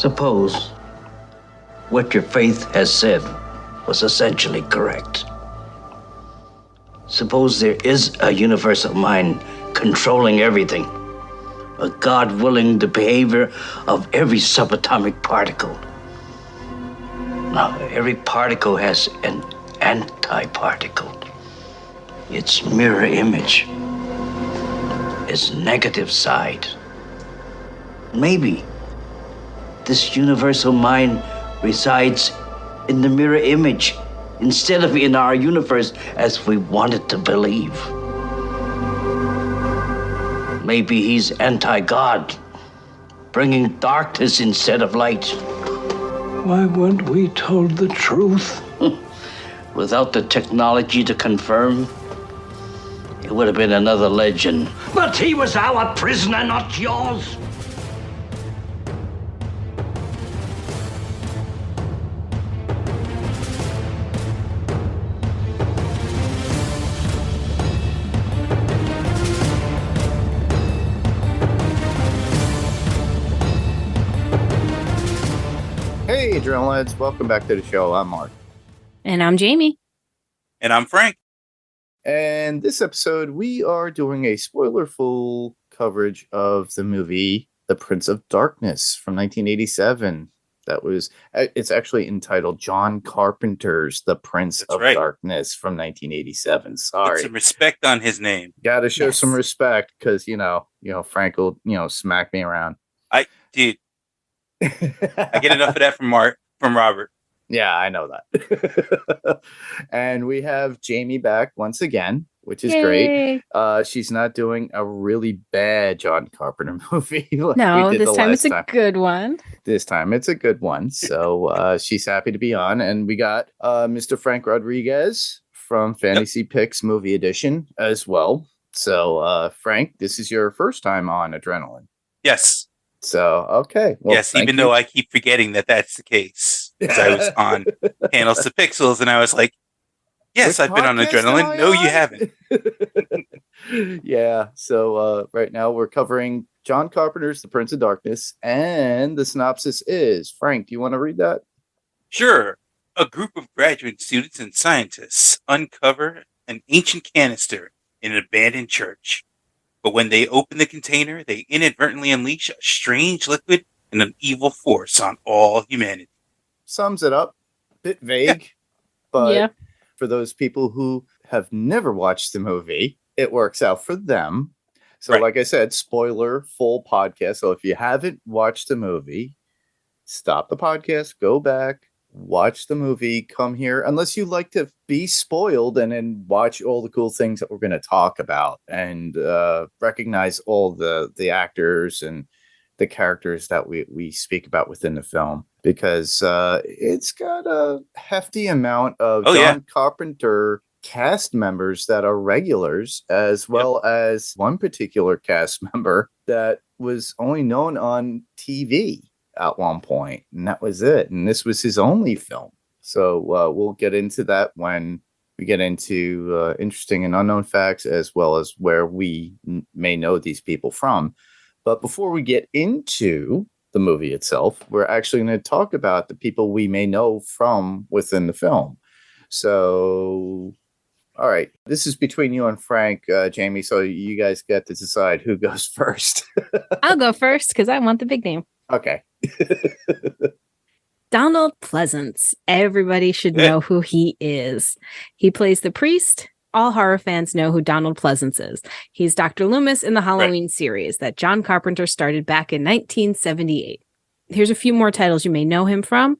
Suppose what your faith has said was essentially correct. Suppose there is a universal mind controlling everything, a God willing the behavior of every subatomic particle. Now, every particle has an antiparticle. Its mirror image, its negative side. Maybe this universal mind resides in the mirror image instead of in our universe as we wanted to believe. Maybe he's anti-God, bringing darkness instead of light. Why weren't we told the truth? Without the technology to confirm, it would have been another legend. But he was our prisoner, not yours. Hey, Adrenalheads, welcome back to the show. I'm Mark. And I'm Jayme. And I'm Frank. And this episode, we are doing a spoiler-full coverage of the movie The Prince of Darkness from 1987. It's actually entitled John Carpenter's The Prince of Darkness from 1987. Sorry. Put some respect on his name. Got to show some respect because, Frank will, smack me around. I get enough of that from Robert. Yeah, I know that. And we have Jayme back once again, which is great. She's not doing a really bad John Carpenter movie. No, this time it's a good one. This time it's a good one. So she's happy to be on. And we got Mr. Frank Rodriguez from Fantasy Picks Movie Edition as well. So, Frank, this is your first time on Adrenaline. Yes. So, okay. Well, yes, even though I keep forgetting that that's the case. Because I was on Panels to Pixels and I was like, yes, I've been on Adrenaline. No, you haven't. Yeah. So right now we're covering John Carpenter's The Prince of Darkness. And the synopsis is, Frank, do you want to read that? Sure. A group of graduate students and scientists uncover an ancient canister in an abandoned church. But when they open the container, they inadvertently unleash a strange liquid and an evil force on all humanity. Sums it up. Bit vague, but for those people who have never watched the movie, it works out for them. So like I said, spoiler full podcast. So if you haven't watched the movie, stop the podcast, go back, watch the movie, come here, unless you like to be spoiled and then watch all the cool things that we're going to talk about and recognize all the actors and the characters that we speak about within the film, because it's got a hefty amount of John Carpenter cast members that are regulars, as well as one particular cast member that was only known on TV at one point, and that was it. And this was his only film. So we'll get into that when we get into interesting and unknown facts, as well as where we may know these people from. But before we get into the movie itself, we're actually going to talk about the people we may know from within the film. So, all right, this is between you and Frank, Jayme. So you guys get to decide who goes first. I'll go first because I want the big name. Okay. Donald Pleasance. Everybody should know who he is. He plays the priest. All horror fans know who Donald Pleasance is. He's Dr. Loomis in the Halloween series that John Carpenter started back in 1978. Here's a few more titles you may know him from.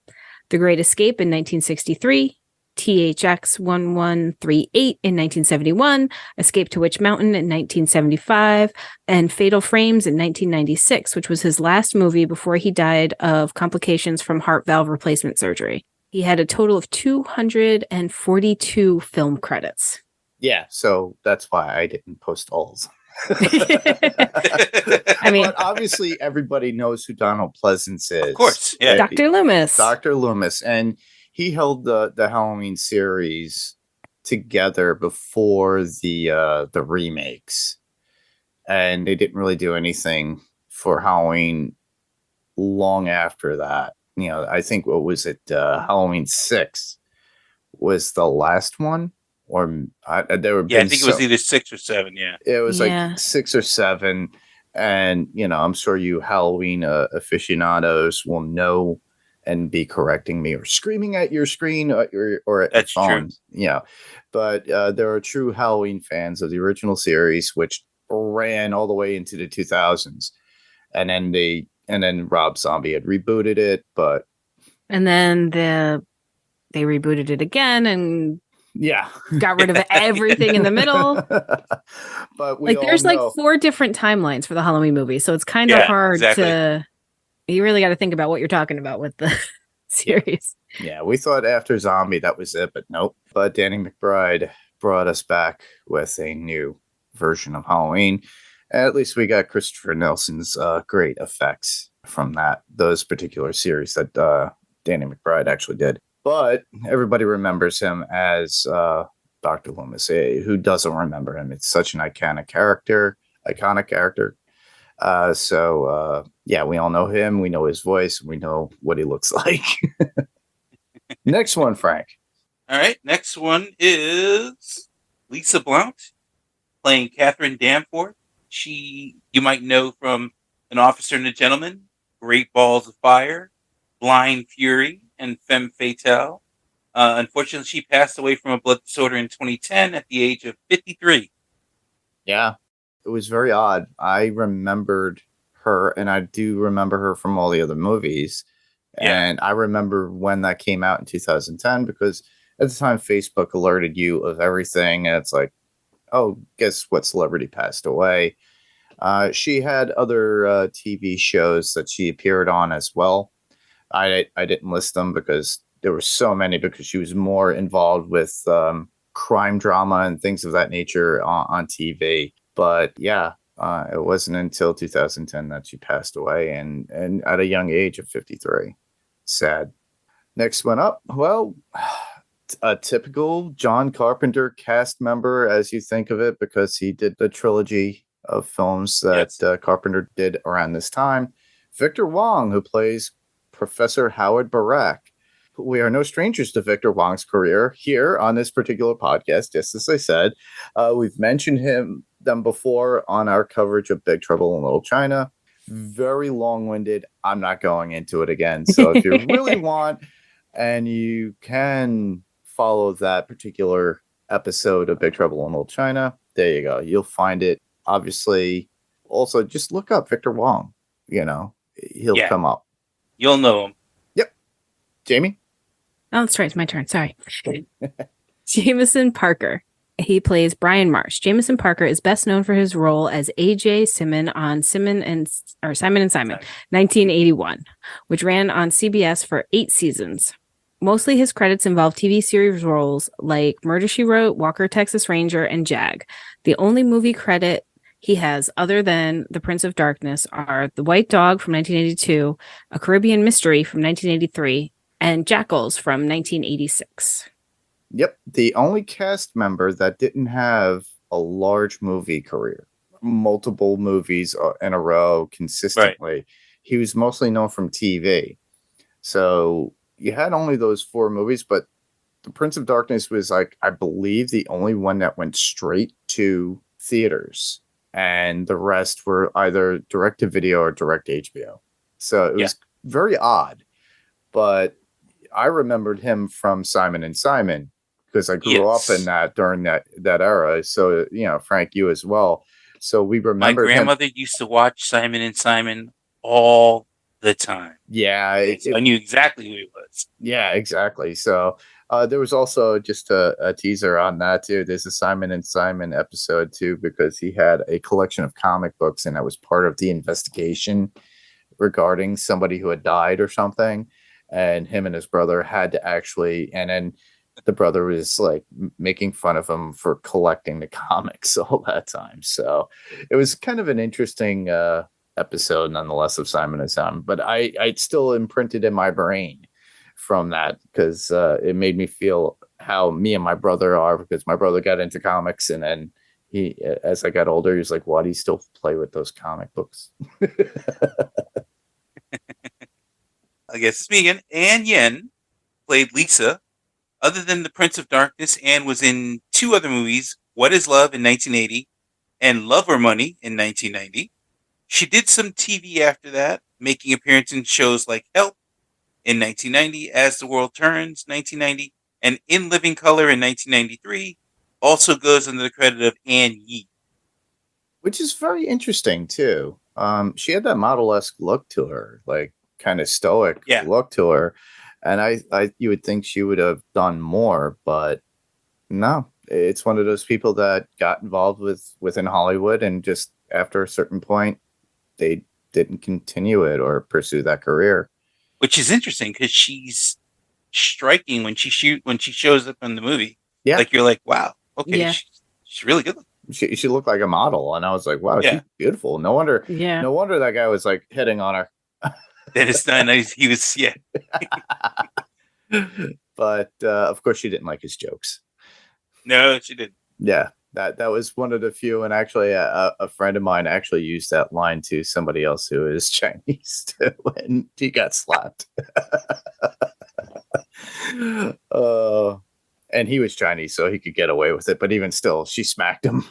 The Great Escape in 1963, THX 1138 in 1971, Escape to Witch Mountain in 1975, and Fatal Frames in 1996, which was his last movie before he died of complications from heart valve replacement surgery. He had a total of 242 film credits. Yeah, so that's why I didn't post alls. I mean, but obviously everybody knows who Donald Pleasance is. Of course, yeah. Dr. Loomis. Dr. Loomis, and he held the Halloween series together before the remakes, and they didn't really do anything for Halloween long after that. I think, what was it? Halloween 6 was the last one, or there have Yeah, I been think it was either 6 or 7. Yeah, it was Yeah. like 6 or 7, and I'm sure you Halloween aficionados will know and be correcting me or screaming at your screen or at that's your phone. true. But there are true Halloween fans of the original series, which ran all the way into the 2000s, and then Rob Zombie had rebooted it, but And then they rebooted it again and yeah, got rid of everything in the middle. But we all there's know 4 different timelines for the Halloween movie, so it's kind of Yeah, hard exactly. to. You really got to think about what you're talking about with the series. Yeah, we thought after Zombie that was it, but nope. But Danny McBride brought us back with a new version of Halloween. At least we got Christopher Nelson's great effects from those particular series that Danny McBride actually did. But everybody remembers him as Dr. Loomis. Who doesn't remember him? It's such an iconic character. Yeah, we all know him. We know his voice. We know what he looks like. Next one, Frank. All right, next one is Lisa Blount playing Catherine Danforth. You might know from An Officer and a Gentleman, Great Balls of Fire, Blind Fury, and Femme Fatale. Unfortunately, she passed away from a blood disorder in 2010 at the age of 53. Yeah, it was very odd. I remembered her, and I do remember her from all the other movies. Yeah. And I remember when that came out in 2010, because at the time Facebook alerted you of everything. And it's like, oh, guess what celebrity passed away? She had other TV shows that she appeared on as well. I didn't list them because there were so many, because she was more involved with crime drama and things of that nature on TV. But yeah, it wasn't until 2010 that she passed away, and at a young age of 53. Sad. Next one up. Well, a typical John Carpenter cast member, as you think of it, because he did the trilogy of films that Carpenter did around this time. Victor Wong, who plays Professor Howard Barak. We are no strangers to Victor Wong's career here on this particular podcast. Just as I said, we've mentioned them before on our coverage of Big Trouble in Little China. Very long-winded. I'm not going into it again. So if you really want, and you can follow that particular episode of Big Trouble in Little China, there you go. You'll find it. Obviously, also just look up Victor Wong. He'll come up. You'll know him. Yep. Jayme? Oh, that's right. It's my turn. Sorry. Jameson Parker. He plays Brian Marsh. Jameson Parker is best known for his role as A.J. Simon on Simon and Simon, 1981, which ran on CBS for 8 seasons. Mostly his credits involve TV series roles like Murder, She Wrote, Walker, Texas Ranger, and Jag. The only movie credit he has, other than The Prince of Darkness, are The White Dog from 1982, A Caribbean Mystery from 1983, and Jackals from 1986. Yep. The only cast member that didn't have a large movie career, multiple movies in a row consistently. Right. He was mostly known from TV. So you had only those 4 movies, but The Prince of Darkness was, I believe, the only one that went straight to theaters. And the rest were either direct to video or direct to HBO. So it was very odd. But I remembered him from Simon and Simon, because I grew up in that during that era. So, Frank, you as well. So we remember. My grandmother used to watch Simon and Simon all the time. Yeah. I knew exactly who he was. Yeah, exactly. So there was also just a teaser on that, too. There's a Simon and Simon episode, too, because he had a collection of comic books, and that was part of the investigation regarding somebody who had died or something. And him and his brother had to actually, and then the brother was like making fun of him for collecting the comics all that time. So it was kind of an interesting episode, nonetheless, of Simon and Simon. But I still imprinted in my brain from that, because it made me feel how me and my brother are, because my brother got into comics, and then he, as I got older, he was like, why do you still play with those comic books? I guess it's me again. Anne Yen played Lisa. Other than The Prince of Darkness, Anne was in 2 other movies, What Is Love in 1980 and Love or Money in 1990. She did some TV after that, making appearances in shows like Help in 1990, As the World Turns 1990, and In Living Color in 1993. Also goes under the credit of Anne Yi. Which is very interesting, too. She had that model-esque look to her, like kind of stoic look to her. And I you would think she would have done more, but no. It's one of those people that got involved within Hollywood, and just after a certain point, they didn't continue it or pursue that career. Which is interesting because she's striking when she shows up in the movie. Yeah, like you're like, wow, okay, she's really good. She looked like a model, and I was like, wow, she's beautiful. No wonder that guy was like hitting on her. Dennis Dunn, he was, But of course, she didn't like his jokes. No, she didn't. Yeah, that was one of the few, and actually, a friend of mine actually used that line to somebody else who is Chinese too, when he got slapped. And he was Chinese, so he could get away with it. But even still, she smacked him.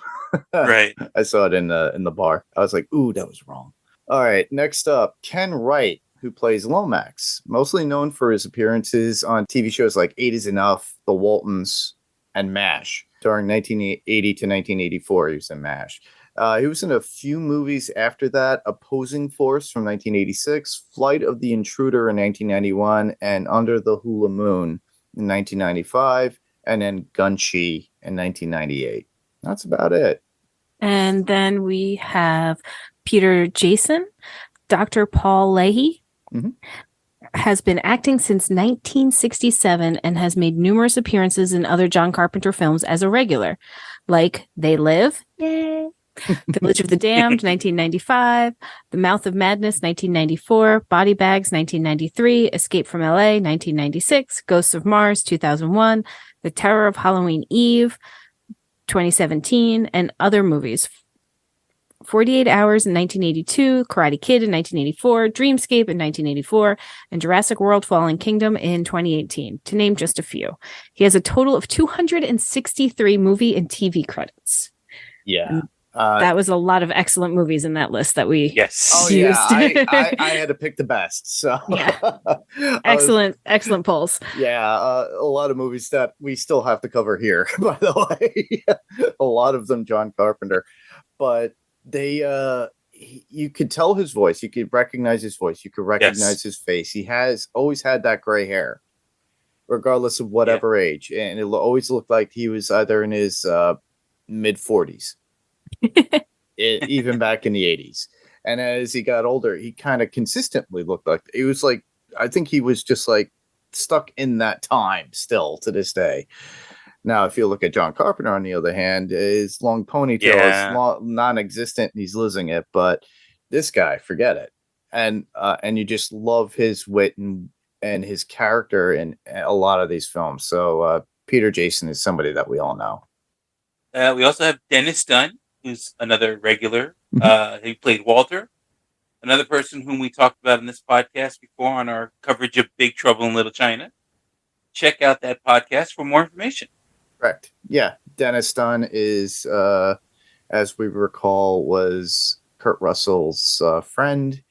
Right. I saw it in the bar. I was like, ooh, that was wrong. All right, next up, Ken Wright, who plays Lomax, mostly known for his appearances on TV shows like 8 Is Enough, The Waltons, and MASH. During 1980 to 1984, he was in MASH. He was in a few movies after that: Opposing Force from 1986, Flight of the Intruder in 1991, and Under the Hula Moon in 1995, and then Gunchi in 1998. That's about it. And then we have Peter Jason, Dr. Paul Leahy. Mm-hmm. Has been acting since 1967 and has made numerous appearances in other John Carpenter films as a regular, like They Live, yay, Village of the Damned, 1995, The Mouth of Madness, 1994, Body Bags, 1993, Escape from LA, 1996, Ghosts of Mars, 2001, The Terror of Halloween Eve, 2017, and other movies. 48 Hours in 1982, Karate Kid in 1984, Dreamscape in 1984, and Jurassic World Fallen Kingdom in 2018, to name just a few. He has a total of 263 movie and TV credits. Yeah. That was a lot of excellent movies in that list that we used. Oh, yeah. I had to pick the best. So yeah. Excellent polls. Yeah. A lot of movies that we still have to cover here, by the way. A lot of them John Carpenter. But you could tell his voice. You could recognize his voice. You could recognize his face. He has always had that gray hair, regardless of whatever age. And it always looked like he was either in his mid 40s, even back in the 80s. And as he got older, he kind of consistently looked like he was like, I think he was just like stuck in that time still to this day. Now, if you look at John Carpenter, on the other hand, his long ponytail is non-existent. And he's losing it. But this guy, forget it. And you just love his wit and his character in a lot of these films. So Peter Jason is somebody that we all know. We also have Dennis Dunn, who's another regular. He played Walter, another person whom we talked about in this podcast before on our coverage of Big Trouble in Little China. Check out that podcast for more information. Correct. Yeah. Dennis Dunn is, as we recall, was Kurt Russell's friend.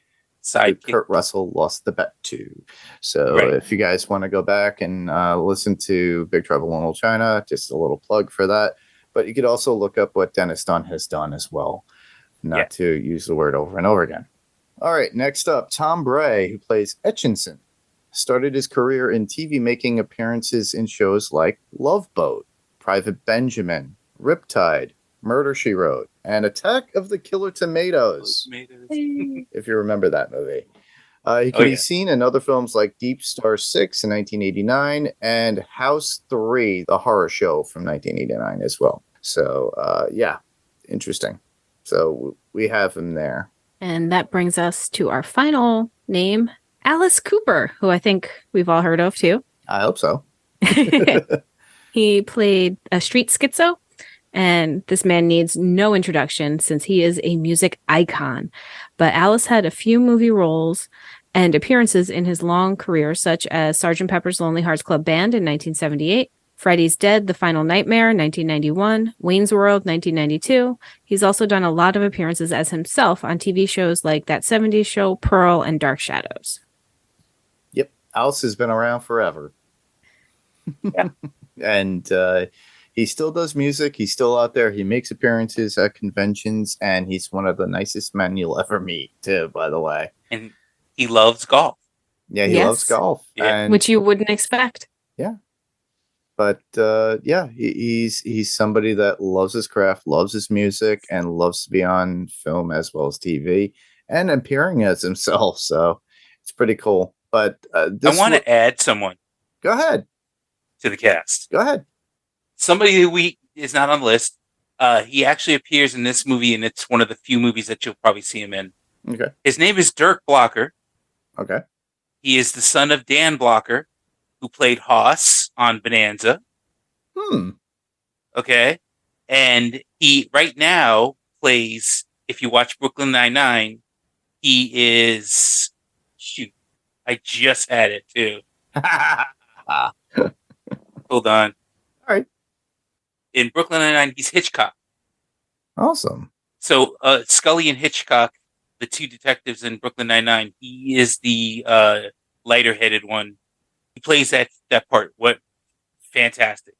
Sidekick. Kurt Russell lost the bet to. So if you guys want to go back and listen to Big Trouble in Little China, just a little plug for that. But you could also look up what Dennis Dunn has done as well. Not to use the word over and over again. All right. Next up, Tom Bray, who plays Etchinson, started his career in TV, making appearances in shows like Love Boat, Private Benjamin, Riptide, Murder, She Wrote, and Attack of the Killer Tomatoes. If you remember that movie. He can be seen in other films like Deep Star 6 in 1989 and House 3, the horror show from 1989 as well. So, interesting. So we have him there. And that brings us to our final name, Alice Cooper, who I think we've all heard of too. I hope so. He played a street schizo, and this man needs no introduction since he is a music icon. But Alice had a few movie roles and appearances in his long career, such as Sgt. Pepper's Lonely Hearts Club Band in 1978, Freddy's Dead, The Final Nightmare, 1991, Wayne's World, 1992. He's also done a lot of appearances as himself on TV shows like That 70s Show, Pearl, and Dark Shadows. Yep. Alice has been around forever. Yeah. And he still does music. He's still out there. He makes appearances at conventions, and he's one of the nicest men you'll ever meet, too, by the way. And he loves golf. Yeah, he loves golf. Yeah. And, Which you wouldn't expect. Yeah. But he's somebody that loves his craft, loves his music, and loves to be on film as well as TV and appearing as himself. So it's pretty cool. But I want to add someone. Go ahead. To the cast. Go ahead. Somebody who is not on the list. He actually appears in this movie, and it's one of the few movies that you'll probably see him in. Okay. His name is Dirk Blocker. Okay. He is the son of Dan Blocker, who played Hoss on Bonanza. Okay. And he right now plays, if you watch Brooklyn Nine-Nine, he is, I just had it too. Hold on. All right. In Brooklyn Nine-Nine, he's Hitchcock. Awesome. So Scully and Hitchcock, the two detectives in Brooklyn Nine-Nine, he is the lighter-headed one. He plays that part. What fantastic.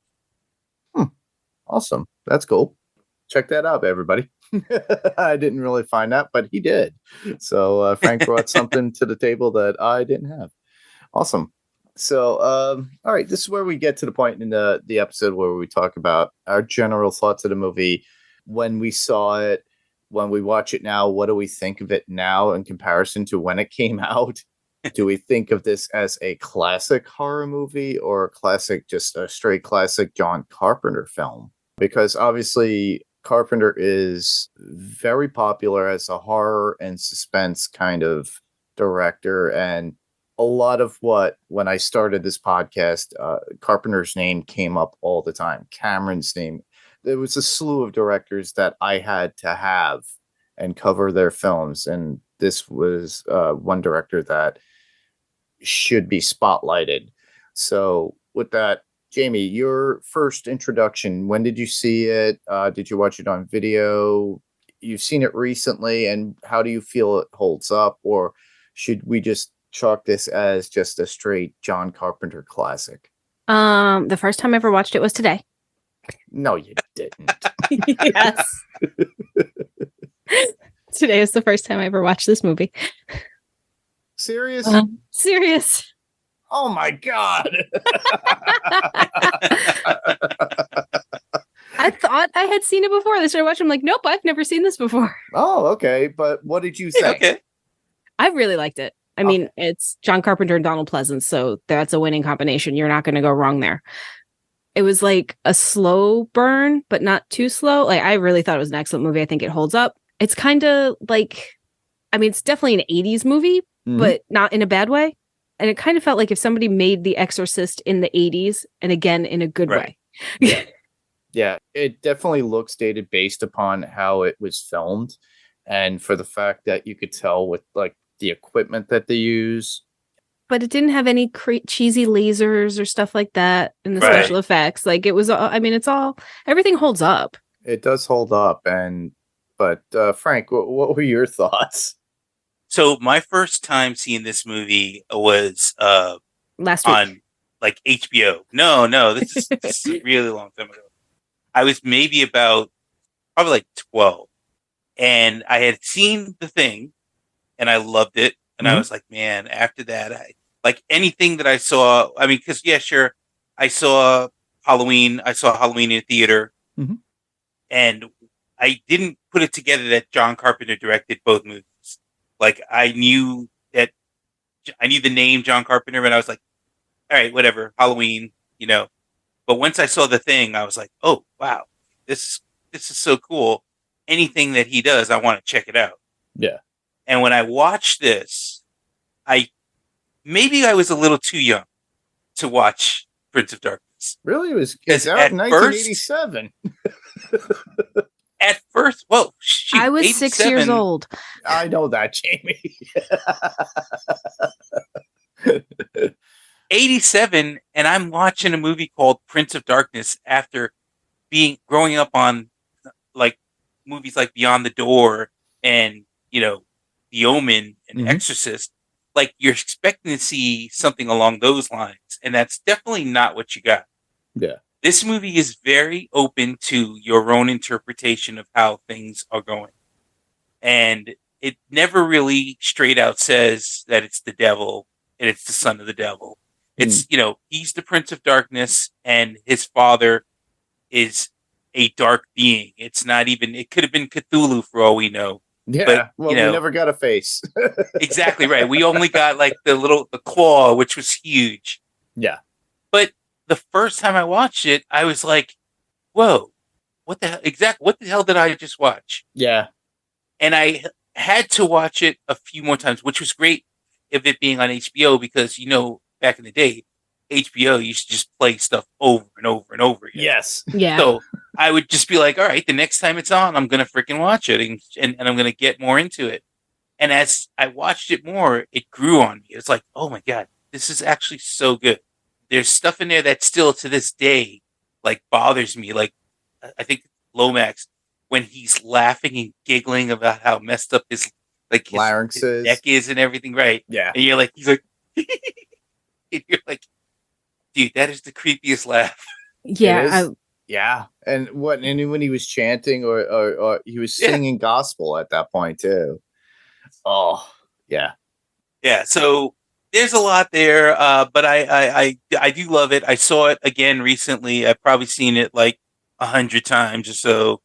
Awesome. That's cool. Check that out, everybody. I didn't really find that, but he did. So Frank brought something to the table that I didn't have. Awesome. So, all right, this is where we get to the point in the episode where we talk about our general thoughts of the movie when we saw it, when we watch it now. What do we think of it now in comparison to when it came out? Do we think of this as a classic horror movie or just a straight classic John Carpenter film? Because obviously Carpenter is very popular as a horror and suspense kind of director. And a lot of when I started this podcast, Carpenter's name came up all the time. Cameron's name. There was a slew of directors that I had to have and cover their films. And this was one director that should be spotlighted. So with that, Jayme, your first introduction, when did you see it? Did you watch it on video? You've seen it recently, and how do you feel it holds up? Or should we just chalk this as just a straight John Carpenter classic? The first time I ever watched it was today. No, you didn't. Yes. Today is the first time I ever watched this movie. Serious? Serious. Oh my God. I thought I had seen it before. I started watching. I'm like, nope, I've never seen this before. Oh, okay. But what did you think? Okay. I really liked it. I mean, it's John Carpenter and Donald Pleasance, so that's a winning combination. You're not going to go wrong there. It was like a slow burn, but not too slow. Like, I really thought it was an excellent movie. I think it holds up. It's kind of like, I mean, it's definitely an 80s movie, but not in a bad way. And it kind of felt like if somebody made The Exorcist in the 80s, and again, in a good way. Yeah, it definitely looks dated based upon how it was filmed. And for the fact that you could tell with like the equipment that they use. But it didn't have any cheesy lasers or stuff like that in the special effects. Like it was, I mean, everything holds up. It does hold up. But Frank, what were your thoughts? So my first time seeing this movie was last week on like HBO. No, this is a really long time ago. I was maybe probably like 12, and I had seen The Thing, and I loved it. And I was like, man, after that, like anything that I saw. I mean, because sure, I saw Halloween. I saw Halloween in theater, and I didn't put it together that John Carpenter directed both movies. Like I knew the name John Carpenter, and I was like, all right, whatever, Halloween, But once I saw The Thing, I was like, oh wow, this is so cool. Anything that he does, I want to check it out. Yeah. And when I watched this, I was a little too young to watch Prince of Darkness. Really? It's out in 1987. At first, well, shoot, I was 6 years old. I know that, Jayme. 87, and I'm watching a movie called Prince of Darkness after growing up on like movies like Beyond the Door and The Omen and Exorcist. Like, you're expecting to see something along those lines, and that's definitely not what you got. Yeah. This movie is very open to your own interpretation of how things are going. And it never really straight out says that it's the devil and it's the son of the devil. It's, he's the Prince of Darkness and his father is a dark being. It's not even, it could have been Cthulhu for all we know. Yeah, but, we never got a face. Exactly right. We only got like the claw, which was huge. Yeah. But the first time I watched it, I was like, whoa, what the hell did I just watch? Yeah. And I had to watch it a few more times, which was great of it being on HBO because, back in the day, HBO used to just play stuff over and over and over again. Yes. Yeah. So I would just be like, all right, the next time it's on, I'm going to freaking watch it and I'm going to get more into it. And as I watched it more, it grew on me. It's like, oh my God, this is actually so good. There's stuff in there that still to this day, like, bothers me. Like, I think Lomax, when he's laughing and giggling about how messed up his larynx his neck is and everything, right? Yeah. And he's like, and you're like, dude, that is the creepiest laugh. Yeah. Yeah. And when he was chanting or he was singing gospel at that point too. Oh, yeah. Yeah. So there's a lot there, but I do love it. I saw it again recently. I've probably seen it like 100 times or so.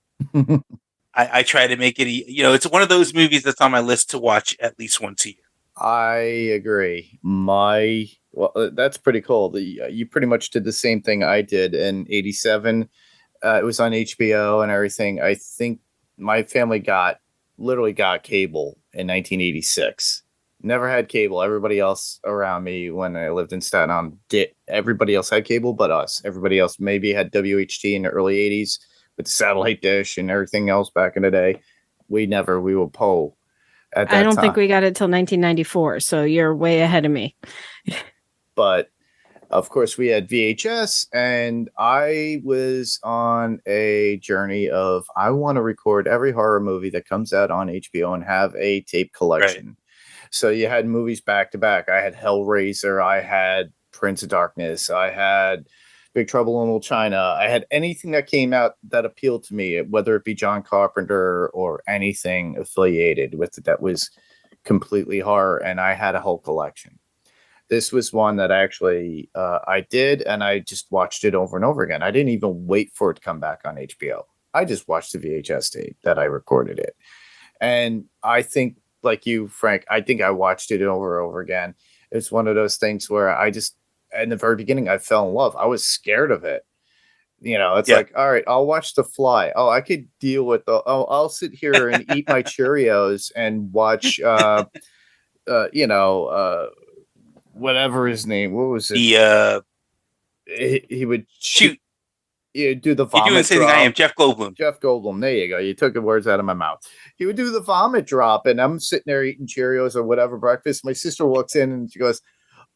I try to make it, it's one of those movies that's on my list to watch at least once a year. I agree. That's pretty cool. You pretty much did the same thing I did in 87. It was on HBO and everything. I think my family literally got cable in 1986. Never had cable. Everybody else around me when I lived in Staten Island everybody else had cable but us. Everybody else maybe had WHT in the early 80s with the satellite dish and everything else back in the day. We were PO at that time. I don't think we got it till 1994, so you're way ahead of me. But of course we had VHS, and I was on a journey of I want to record every horror movie that comes out on HBO and have a tape collection. Right. So you had movies back to back. I had Hellraiser, I had Prince of Darkness, I had Big Trouble in Little China. I had anything that came out that appealed to me, whether it be John Carpenter or anything affiliated with it that was completely horror, and I had a whole collection. This was one that actually I did, and I just watched it over and over again. I didn't even wait for it to come back on HBO. I just watched the VHS tape that I recorded it. And I think, like you, Frank, I think I watched it over and over again. It's one of those things where in the very beginning, I fell in love. I was scared of it. It's like, all right, I'll watch The Fly. Oh, I could deal with I'll sit here and eat my Cheerios and watch, whatever his name. What was it? He would shoot. Do the vomit. You're doing the same thing I am, Jeff Goldblum. Jeff Goldblum. There you go. You took the words out of my mouth. He would do the vomit drop, and I'm sitting there eating Cheerios or whatever breakfast. My sister walks in and she goes,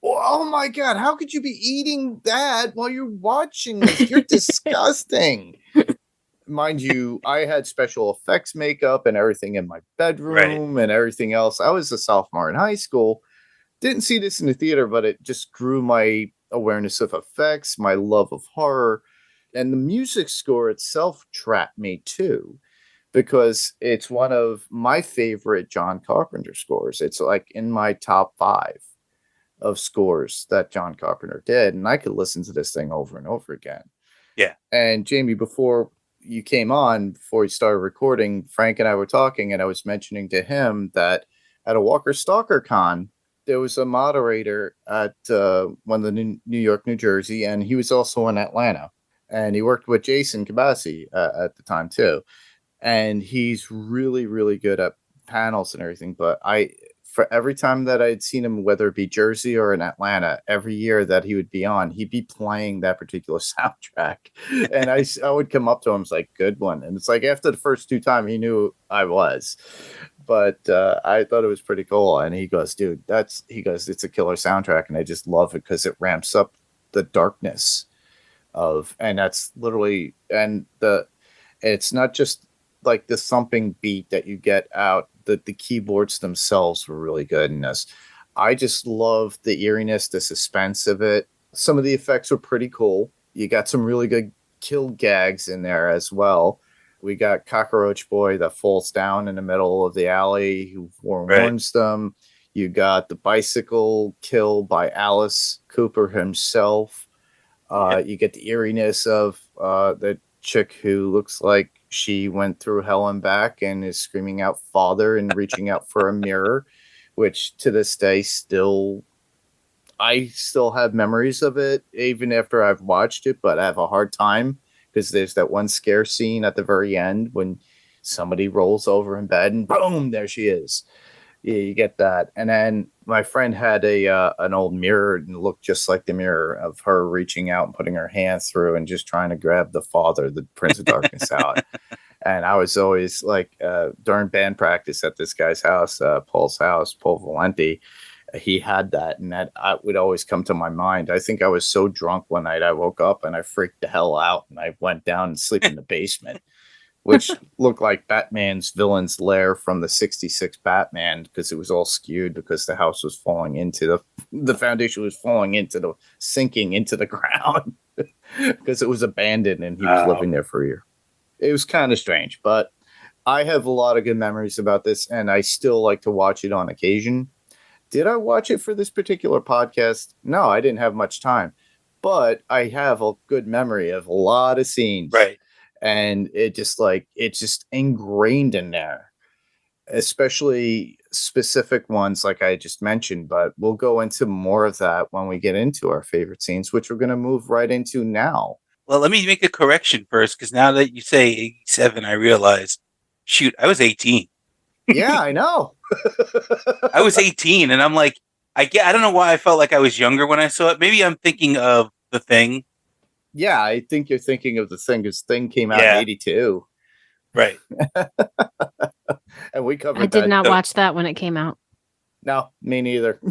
"Oh my God, how could you be eating that while you're watching this? You're disgusting." Mind you, I had special effects makeup and everything in my bedroom and everything else. I was a sophomore in high school. Didn't see this in the theater, but it just grew my awareness of effects, my love of horror. And the music score itself trapped me too, because it's one of my favorite John Carpenter scores. It's like in my top 5 of scores that John Carpenter did. And I could listen to this thing over and over again. Yeah. And Jayme, before you came on, before you started recording, Frank and I were talking, and I was mentioning to him that at a Walker Stalker Con, there was a moderator at one of the New York, New Jersey, and he was also in Atlanta. And he worked with Jason Kabasi at the time too. And he's really, really good at panels and everything. But for every time that I'd seen him, whether it be Jersey or in Atlanta, every year that he would be on, he'd be playing that particular soundtrack. And I would come up to him, it's like, good one. And it's like after the first 2 times, he knew I was. But I thought it was pretty cool. And he goes, dude, it's a killer soundtrack. And I just love it because it ramps up the darkness and that's literally, and it's not just like the thumping beat that you get out. The keyboards themselves were really good in this. I just love the eeriness, the suspense of it. Some of the effects were pretty cool. You got some really good kill gags in there as well. We got Cockroach Boy that falls down in the middle of the alley who warns them. You got the bicycle kill by Alice Cooper himself. You get the eeriness of the chick who looks like she went through hell and back and is screaming out father and reaching out for a mirror, which to this day I still have memories of it even after I've watched it, but I have a hard time because there's that one scare scene at the very end when somebody rolls over in bed and boom, there she is. Yeah, you get that. And then my friend had an old mirror and looked just like the mirror of her reaching out and putting her hands through and just trying to grab the father, the Prince of Darkness out. And I was always like, during band practice at this guy's house, Paul Valenti, he had that. And that would always come to my mind. I think I was so drunk one night, I woke up and I freaked the hell out and I went down and sleep in the basement. Which looked like Batman's villain's lair from the 66 Batman because it was all skewed because the house was falling into the foundation was sinking into the ground because it was abandoned and he was living there for a year. It was kind of strange, but I have a lot of good memories about this and I still like to watch it on occasion. Did I watch it for this particular podcast? No, I didn't have much time, but I have a good memory of a lot of scenes. Right. And it's just ingrained in there, especially specific ones like I just mentioned. But we'll go into more of that when we get into our favorite scenes, which we're going to move right into now. Well, let me make a correction first, because now that you say 87, I realize, shoot, I was 18. Yeah, I know. I was 18, and I'm like, I don't know why I felt like I was younger when I saw it. Maybe I'm thinking of The Thing. Yeah, I think you're thinking of The Thing because Thing came out in 82. Right. And we covered I did not watch that when it came out. No, me neither.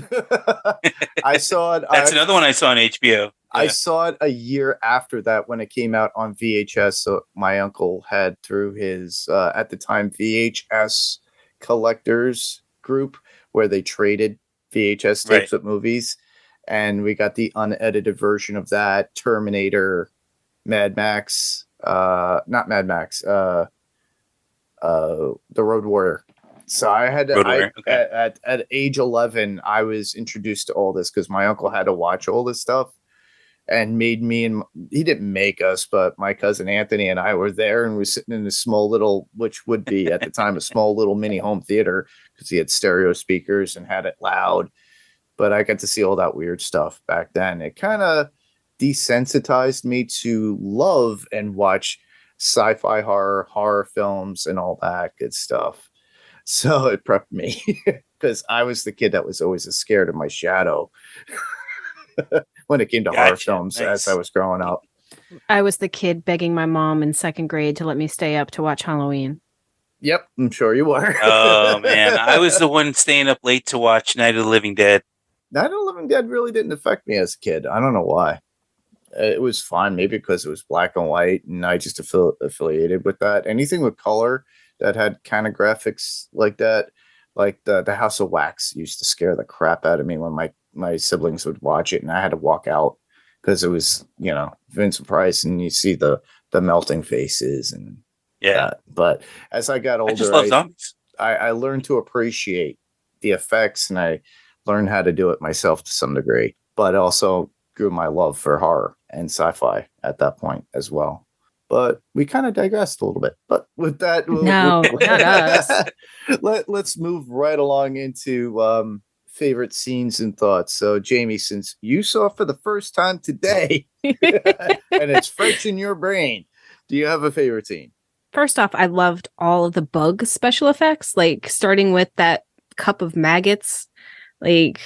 I saw it. That's another one I saw on HBO. Yeah. I saw it a year after that when it came out on VHS. So my uncle had through his, at the time, VHS collectors group where they traded VHS tapes of movies. And we got the unedited version of that, Terminator, Mad Max, not Mad Max, The Road Warrior. So I had at age 11, I was introduced to all this because my uncle had to watch all this stuff and made me, and he didn't make us, but my cousin Anthony and I were there and we were sitting in a small little, which would be at the time, a small little mini home theater because he had stereo speakers and had it loud. But I got to see all that weird stuff back then. It kind of desensitized me to love and watch sci-fi horror films and all that good stuff. So it prepped me because I was the kid that was always scared of my shadow when it came to horror films as I was growing up. I was the kid begging my mom in second grade to let me stay up to watch Halloween. Yep, I'm sure you were. Oh, man. I was the one staying up late to watch Night of the Living Dead. Night of the Living Dead really didn't affect me as a kid. I don't know why. It was fun, maybe because it was black and white, and I just affiliated with that. Anything with color that had kind of graphics like that, like the House of Wax used to scare the crap out of me when my siblings would watch it, and I had to walk out because it was, Vincent Price, and you see the melting faces and that. But as I got older, I just love zombies. I learned to appreciate the effects, and I learned how to do it myself to some degree, but also grew my love for horror and sci-fi at that point as well. But we kind of digressed a little bit. But with that, not us. Let's move right along into favorite scenes and thoughts. So, Jayme, since you saw it for the first time today, and it's fresh in your brain, do you have a favorite scene? First off, I loved all of the bug special effects, like starting with that cup of maggots, like,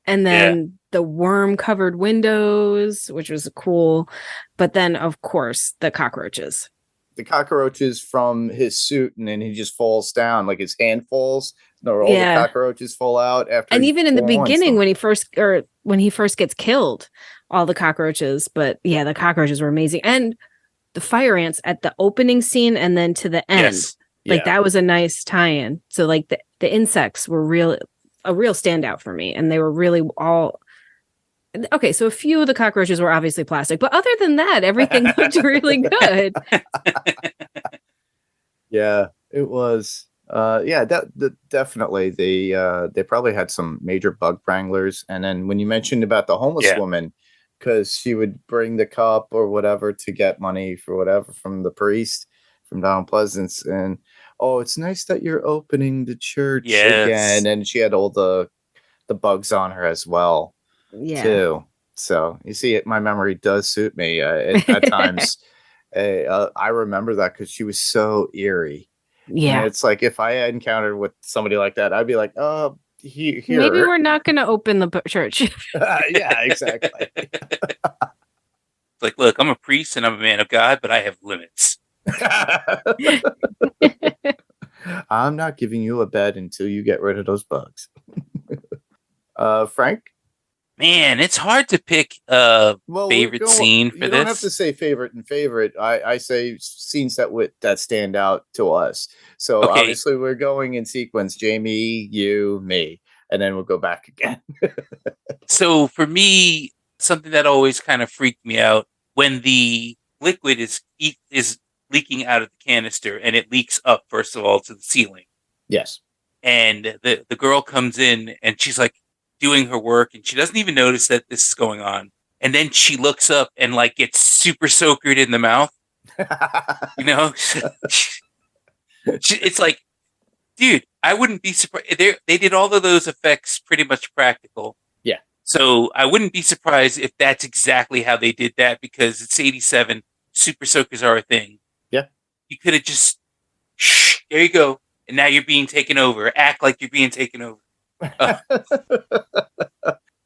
and then the worm covered windows, which was cool. But then, of course, the cockroaches. The cockroaches from his suit, and then he just falls down, like his hand falls. No, all the cockroaches fall out after. And even in the beginning, when he first gets killed, all the cockroaches. But yeah, the cockroaches were amazing, and the fire ants at the opening scene, and then to the end, like that was a nice tie-in. So like the insects were a real standout for me, and they were really all. Okay, so a few of the cockroaches were obviously plastic, but other than that, everything looked really good. Yeah, it was. Definitely. They probably had some major bug wranglers. And then when you mentioned about the homeless woman, because she would bring the cup or whatever to get money for whatever from the priest from Donald Pleasance, and it's nice that you're opening the church again. And she had all the bugs on her as well. Yeah. Too. So you see, my memory does suit me at times. I remember that because she was so eerie. Yeah, and it's like if I had encountered with somebody like that, I'd be like, here. Maybe we're not going to open the church. Yeah, exactly. Like, look, I'm a priest and I'm a man of God, but I have limits. I'm not giving you a bed until you get rid of those bugs. Frank? Man, it's hard to pick a favorite scene for this. You don't have to say favorite and favorite. I say scenes that stand out to us. So obviously we're going in sequence. Jayme, you, me, and then we'll go back again. So for me, something that always kind of freaked me out when the liquid is leaking out of the canister, and it leaks up, first of all, to the ceiling. Yes. And the girl comes in and she's like, doing her work, and she doesn't even notice that this is going on. And then she looks up and like gets super soakered in the mouth. You know, it's like, dude, I wouldn't be surprised. They did all of those effects pretty much practical. Yeah. So I wouldn't be surprised if that's exactly how they did that, because it's 87. Super soakers are a thing. Yeah. You could have just, there you go. And now you're being taken over. Act like you're being taken over.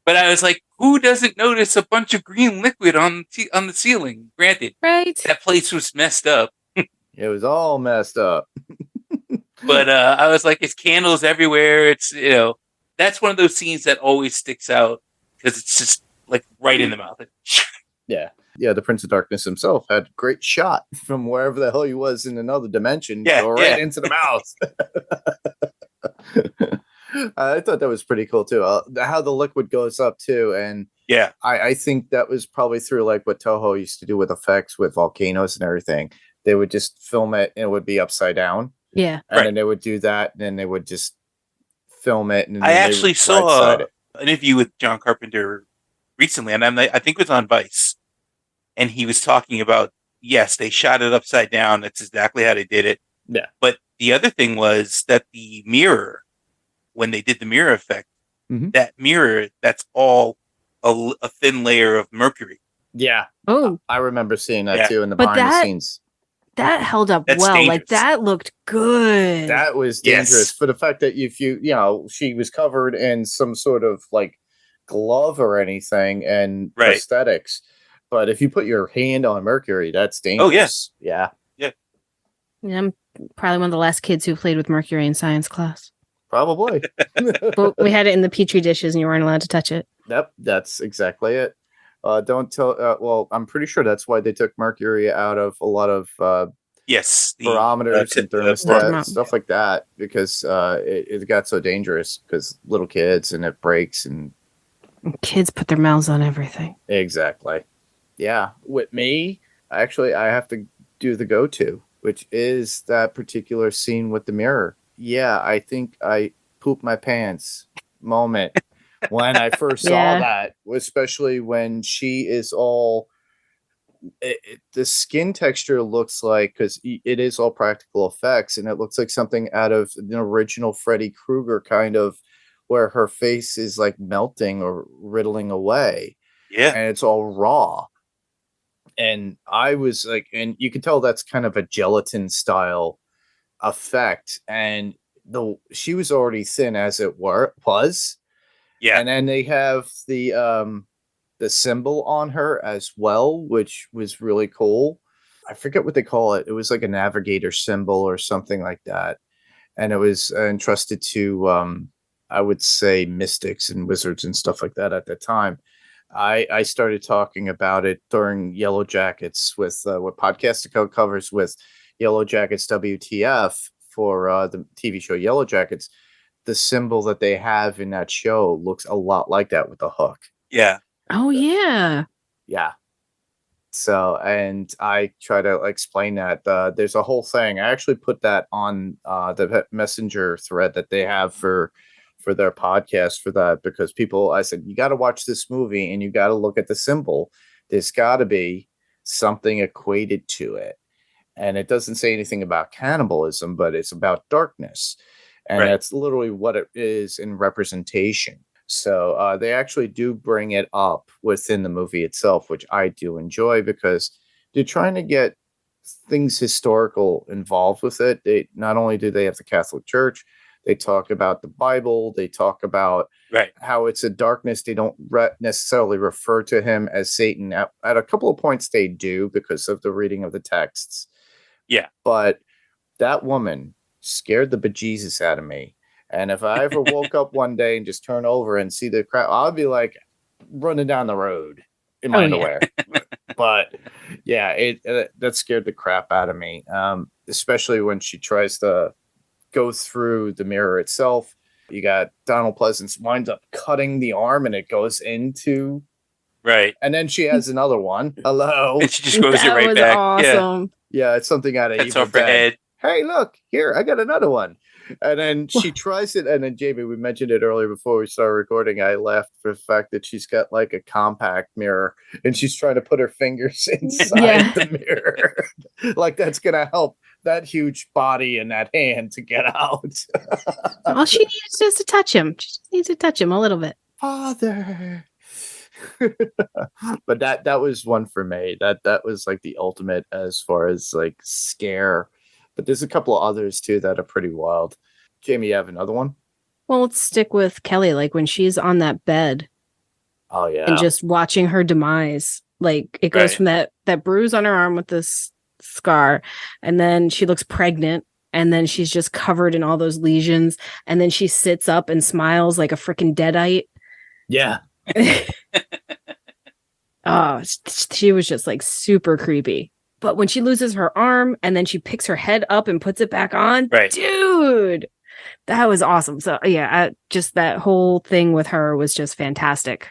But I was like, who doesn't notice a bunch of green liquid on the ceiling? Granted, right? That place was messed up. It was all messed up. But I was like, it's candles everywhere. It's, that's one of those scenes that always sticks out because it's just like right in the mouth. Yeah. Yeah, the Prince of Darkness himself had a great shot from wherever the hell he was in another dimension. Go right into the mouth. I thought that was pretty cool too. How the liquid goes up too, and I think that was probably through like what Toho used to do with effects with volcanoes and everything. They would just film it and it would be upside down. Yeah, and then they would do that, and then they would just film it. And I actually saw an interview with John Carpenter recently, and I think it was on Vice, and he was talking about they shot it upside down. That's exactly how they did it. Yeah, but the other thing was that the mirror. When they did the mirror effect, that mirror, that's all a thin layer of mercury. Yeah. Oh, I remember seeing that too in the behind the scenes. That held up well. Dangerous. Like that looked good. That was dangerous for the fact that if she was covered in some sort of like glove or anything and prosthetics. But if you put your hand on mercury, that's dangerous. Oh, yeah. Yeah. I'm probably one of the last kids who played with mercury in science class. Probably. But we had it in the petri dishes and you weren't allowed to touch it. Yep, that's exactly it. Don't tell. Well, I'm pretty sure that's why they took mercury out of a lot of barometers and thermostats, stuff like that, because it got so dangerous because little kids and it breaks and kids put their mouths on everything. Exactly. Yeah. With me, actually, I have to do the go-to, which is that particular scene with the mirror. Yeah, I think I pooped my pants moment when I first saw that, especially when she is all the skin texture looks like, because it is all practical effects, and it looks like something out of an original Freddy Krueger kind of, where her face is like melting or riddling away. Yeah. And it's all raw. And I was like, and you can tell that's kind of a gelatin style effect, and she was already thin as it was. Yeah. And then they have the symbol on her as well, which was really cool. I forget what they call it. It was like a navigator symbol or something like that. And it was entrusted to, I would say, mystics and wizards and stuff like that at the time. I started talking about it during Yellow Jackets with what Podcastico covers with Yellow Jackets WTF for the TV show Yellow Jackets. The symbol that they have in that show looks a lot like that with the hook. Yeah. Oh, yeah. Yeah. So, and I try to explain that there's a whole thing. I actually put that on the messenger thread that they have for their podcast for that, because I said, you got to watch this movie and you got to look at the symbol. There's got to be something equated to it. And it doesn't say anything about cannibalism, but it's about darkness. And that's literally what it is in representation. So they actually do bring it up within the movie itself, which I do enjoy, because they're trying to get things historical involved with it. They not only do they have the Catholic Church, they talk about the Bible, they talk about how it's a darkness. They don't necessarily refer to him as Satan. At a couple of points they do because of the reading of the texts. Yeah. But that woman scared the bejesus out of me. And if I ever woke up one day and just turn over and see the crowd, I'll be like running down the road in my underwear. But yeah, that scared the crap out of me. Especially when she tries to go through the mirror itself. You got Donald Pleasance winds up cutting the arm and it goes into. Right. And then she has another one. Hello. And she just goes it right back. Awesome. Yeah, it's something out of Cuts Evil off her Dead. head. Hey, look, here, I got another one. And then she tries it. And then, Jayme, we mentioned it earlier before we started recording. I laughed for the fact that she's got like a compact mirror and she's trying to put her fingers inside the mirror. Like that's going to help that huge body and that hand to get out. All she needs is just to touch him. She just needs to touch him a little bit. Father. But that was one for me. That was like the ultimate as far as like scare. But there's a couple of others too that are pretty wild. Jayme, you have another one? Well, let's stick with Kelly. Like when she's on that bed. Oh yeah. And just watching her demise. Like it goes from that bruise on her arm with this scar, and then she looks pregnant, and then she's just covered in all those lesions, and then she sits up and smiles like a freaking deadite. Yeah. Oh, she was just like super creepy. But when she loses her arm and then she picks her head up and puts it back on, dude, that was awesome. So yeah, just that whole thing with her was just fantastic.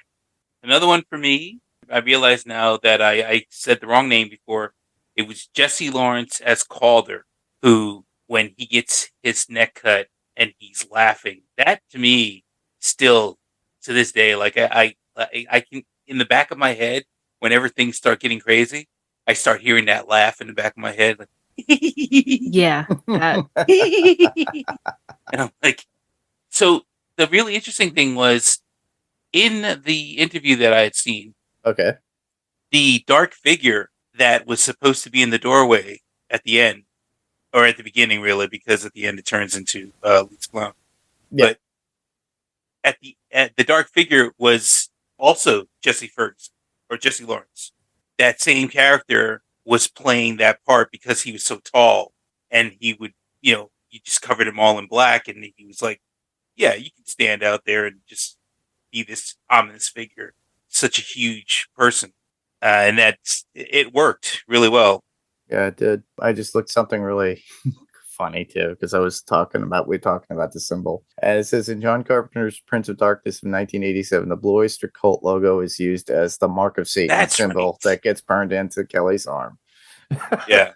Another one for me, I realize now that I said the wrong name before. It was Jesse Lawrence as Calder, who, when he gets his neck cut and he's laughing, that to me still to this day, like I can, in the back of my head, whenever things start getting crazy, I start hearing that laugh in the back of my head. Like, yeah. And I'm like, so the really interesting thing was in the interview that I had seen, the dark figure that was supposed to be in the doorway at the end, or at the beginning, really, because at the end it turns into Leeds Clown. But at the dark figure was also Jesse Ferguson or Jesse Lawrence. That same character was playing that part because he was so tall, and he would, you just covered him all in black, and he was like, yeah, you can stand out there and just be this ominous figure, such a huge person. And it worked really well. Yeah, it did. I just looked something really funny too, because we're talking about the symbol. And it says in John Carpenter's Prince of Darkness of 1987, the Blue Oyster Cult logo is used as the mark of Satan symbol that gets burned into Kelly's arm. Yeah.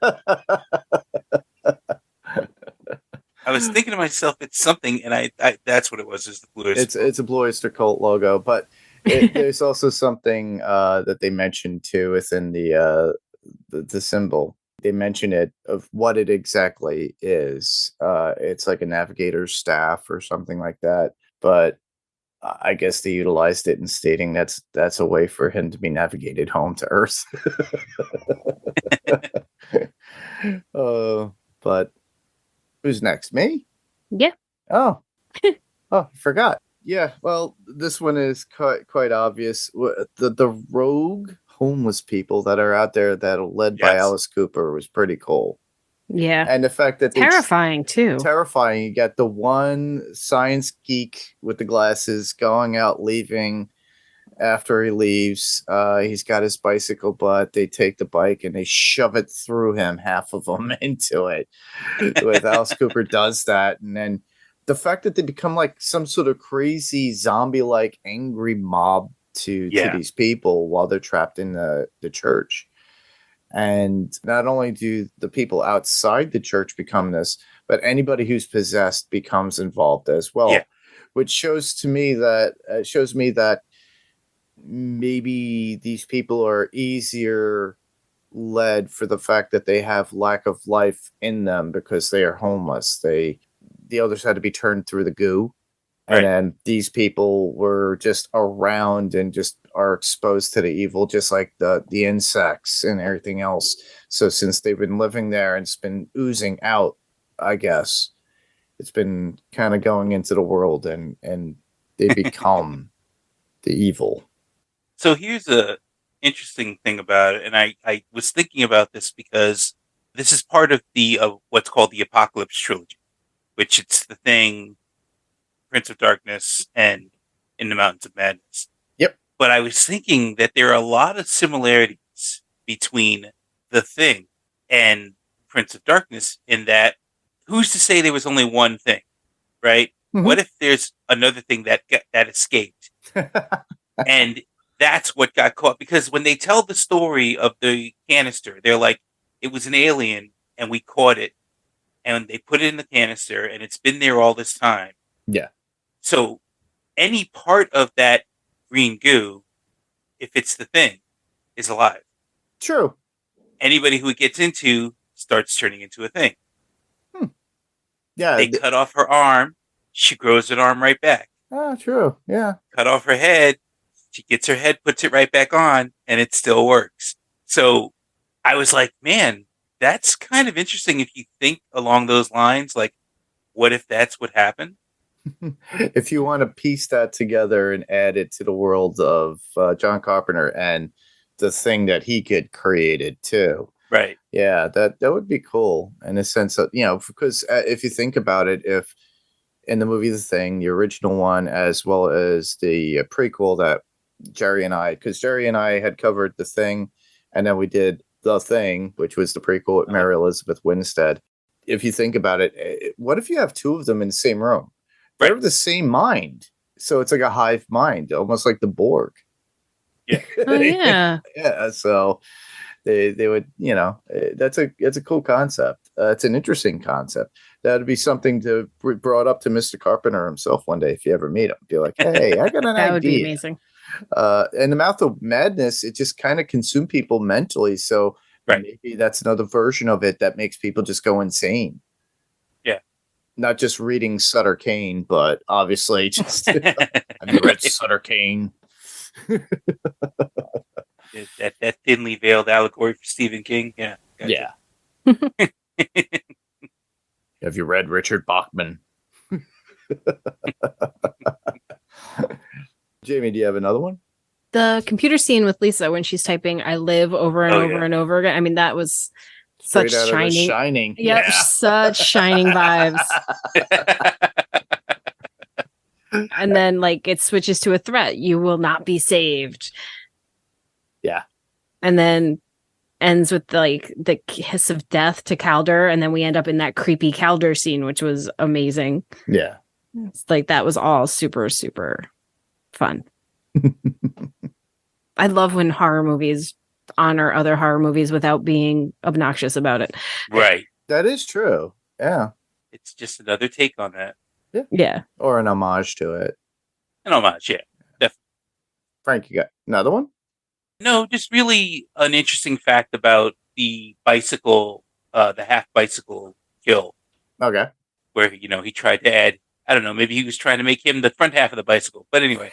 I was thinking to myself, it's something, and I that's what it was, is the Blue Oyster. It's a Blue Oyster Cult logo, but there's also something that they mentioned too within the symbol. They mention it of what it exactly is. It's like a navigator's staff or something like that. But I guess they utilized it in stating that's a way for him to be navigated home to Earth. But who's next? Me? Yeah. Oh, I forgot. Yeah, well, this one is quite obvious. The rogue homeless people that are out there that are led by Alice Cooper was pretty cool. Yeah. And the fact that terrifying too. Terrifying. You got the one science geek with the glasses going out, leaving. After he leaves, he's got his bicycle, but they take the bike and they shove it through him, half of them into it. With Alice Cooper does that, and then the fact that they become like some sort of crazy zombie-like angry mob to these people while they're trapped in the church. And not only do the people outside the church become this, but anybody who's possessed becomes involved as well, which shows me that maybe these people are easier led for the fact that they have lack of life in them because they are homeless. The others had to be turned through the goo. And then these people were just around and just are exposed to the evil, just like the insects and everything else. So since they've been living there and it's been oozing out, I guess, it's been kind of going into the world and they become the evil. So here's a interesting thing about it, and I was thinking about this because this is part of the what's called the Apocalypse trilogy, which it's The Thing, Prince of Darkness, and In the Mountains of Madness. Yep. But I was thinking that there are a lot of similarities between The Thing and Prince of Darkness in that who's to say there was only one thing, right? Mm-hmm. What if there's another thing that escaped? And that's what got caught. Because when they tell the story of the canister, they're like, it was an alien and we caught it. And they put it in the canister and it's been there all this time. Yeah. So any part of that green goo, if it's the thing, is alive. True. Anybody who it gets into starts turning into a thing. Yeah. They cut off her arm. She grows an arm right back. Oh, true. Yeah. Cut off her head. She gets her head, puts it right back on, and it still works. So I was like, man, that's kind of interesting if you think along those lines. Like, what if that's what happened? If you want to piece that together and add it to the world of John Carpenter and the thing that he created too. Right. Yeah, that would be cool in a sense of, because if you think about it, if in the movie The Thing, the original one, as well as the prequel that Jerry and I had covered The Thing, and then we did The Thing, which was the prequel with Mary Elizabeth Winstead. If you think about it, what if you have two of them in the same room? They're the same mind. So it's like a hive mind, almost like the Borg. Yeah. Oh, yeah. Yeah. So they would, it's a cool concept. It's an interesting concept. That'd be something to brought up to Mr. Carpenter himself one day if you ever meet him. Be like, hey, I got an idea. That would be amazing. In the Mouth of Madness, it just kind of consumed people mentally. So maybe that's another version of it that makes people just go insane. Yeah. Not just reading Sutter Kane, but obviously just have you read Sutter Kane? that thinly veiled allegory for Stephen King. Yeah. Gotcha. Yeah. Have you read Richard Bachman? Jayme, do you have another one? The computer scene with Lisa when she's typing "I live" over and over and over again. I mean, that was Straight such out Shining. Of Shining. Yep, Yeah. such Shining vibes. And then, like, it switches to a threat: "You will not be saved." Yeah. And then ends with like the kiss of death to Calder, and then we end up in that creepy Calder scene, which was amazing. Yeah. It's like that was all super, super fun. I love when horror movies honor other horror movies without being obnoxious about it. Right. That is true. Yeah. It's just another take on that. Yeah. Or an homage to it. An homage, yeah. Definitely. Frank, you got another one? No, just really an interesting fact about the bicycle, the half bicycle kill. Okay. Where, he tried to add, I don't know, maybe he was trying to make him the front half of the bicycle. But anyway.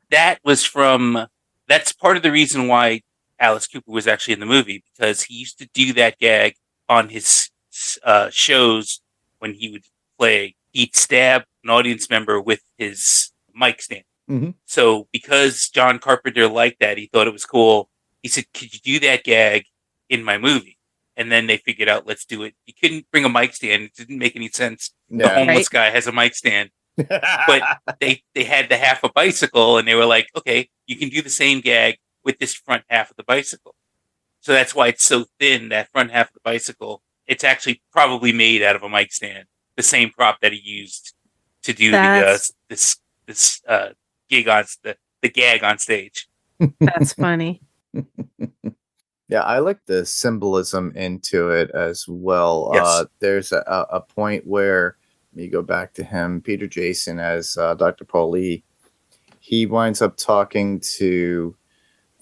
That's part of the reason why Alice Cooper was actually in the movie, because he used to do that gag on his shows when he would play, he'd stab an audience member with his mic stand. Mm-hmm. So because John Carpenter liked that, he thought it was cool. He said, "Could you do that gag in my movie?" And then they figured out, let's do it. You couldn't bring a mic stand. It didn't make any sense. The homeless guy has a mic stand. But they had the half a bicycle, and they were like, okay, you can do the same gag with this front half of the bicycle. So that's why it's so thin, that front half of the bicycle. It's actually probably made out of a mic stand, the same prop that he used to do this gig on the gag on stage. That's funny. Yeah, I like the symbolism into it as well. Yes. There's a point where you go back to him, Peter Jason as Dr. Paul Lee. He winds up talking to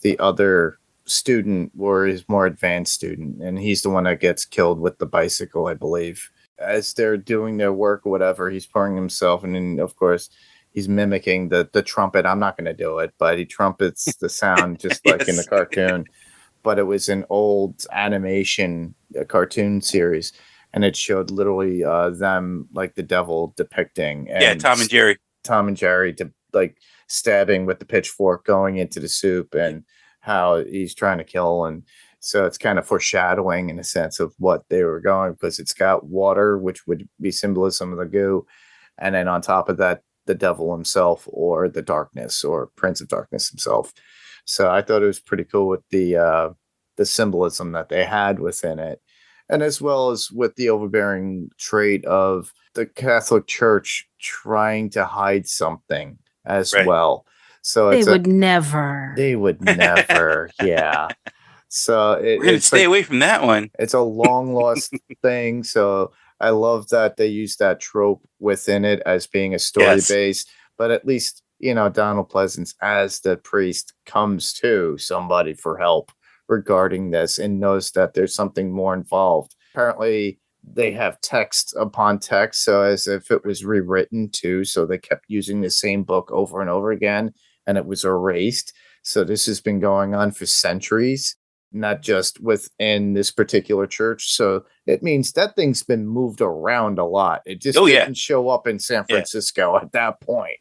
the other student, or his more advanced student, and he's the one that gets killed with the bicycle, I believe. As they're doing their work or whatever, he's pouring himself, and then, of course, he's mimicking the trumpet. I'm not going to do it, but he trumpets the sound just like in the cartoon. But it was an old animation, a cartoon series, and it showed literally them, like the devil depicting. And Tom and Jerry. Tom and Jerry, like stabbing with the pitchfork going into the soup, and how he's trying to kill. And so it's kind of foreshadowing in a sense of what they were going, because it's got water, which would be symbolism of the goo. And then on top of that, the devil himself, or the darkness, or Prince of Darkness himself. So I thought it was pretty cool with the symbolism that they had within it. And as well as with the overbearing trait of the Catholic Church trying to hide something as well. So they would never. Yeah. So we're going to stay away from that one. It's a long lost thing. So I love that they use that trope within it as being a story base, but at least, Donald Pleasance as the priest comes to somebody for help regarding this and knows that there's something more involved. Apparently they have text upon text, so as if it was rewritten too. So they kept using the same book over and over again, and it was erased. So this has been going on for centuries, not just within this particular church. So it means that thing's been moved around a lot. It just didn't show up in San Francisco at that point.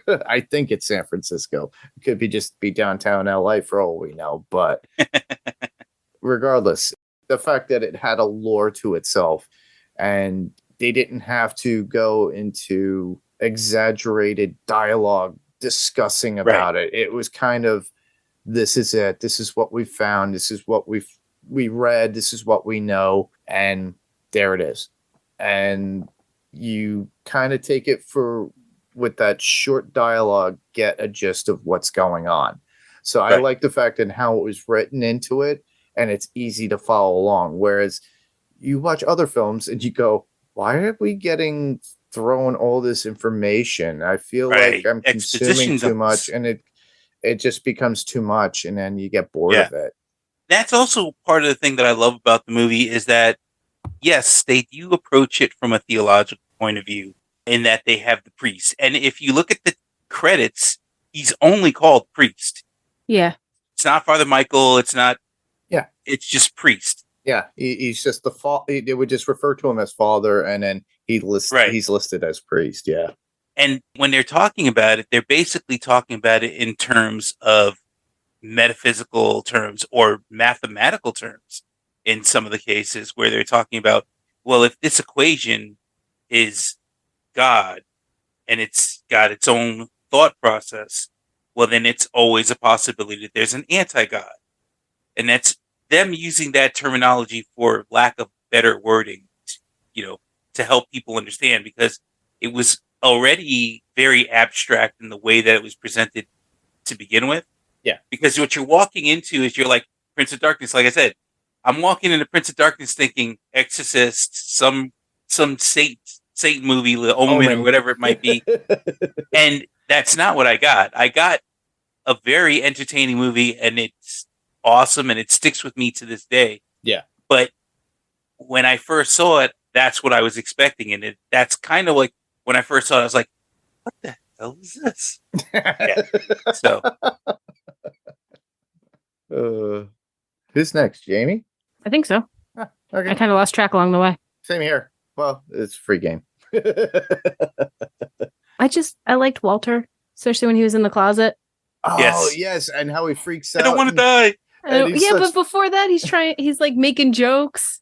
I think it's San Francisco. It could be downtown LA for all we know. But regardless, the fact that it had a lore to itself, and they didn't have to go into exaggerated dialogue discussing about it. It was kind of, this is it. This is what we found. This is what we read. This is what we know. And there it is. And you kind of take it with that short dialogue, get a gist of what's going on. So I like the fact that how it was written into it, and it's easy to follow along. Whereas you watch other films and you go, why are we getting thrown all this information? I feel like I'm consuming too much, and it just becomes too much, and then you get bored of it. That's also part of the thing that I love about the movie, is that, yes, they do approach it from a theological point of view, in that they have the priest. And if you look at the credits, he's only called priest. Yeah. It's not Father Michael. It's not. Yeah. It's just priest. Yeah. He's just the father. They would just refer to him as father, and then he's listed as priest. Yeah. And when they're talking about it, they're basically talking about it in terms of metaphysical terms or mathematical terms in some of the cases, where they're talking about, well, if this equation is God and it's got its own thought process, well, then it's always a possibility that there's an anti-God. And that's them using that terminology, for lack of better wording, to help people understand, because it was already very abstract in the way that it was presented to begin with. Yeah. Because what you're walking into is, you're like, Prince of Darkness. Like I said, I'm walking into Prince of Darkness thinking Exorcist, some Satan movie, The Omen, or whatever it might be. And that's not what I got. I got a very entertaining movie, and it's awesome, and it sticks with me to this day. Yeah. But when I first saw it, that's what I was expecting. And that's kind of like, when I first saw it, I was like, what the hell is this? So. Who's next, Jayme? I think so. Okay. I kind of lost track along the way. Same here. Well, it's a free game. I liked Walter, especially when he was in the closet. Oh, yes. And how he freaks out. I don't want to die. But before that, he's like making jokes.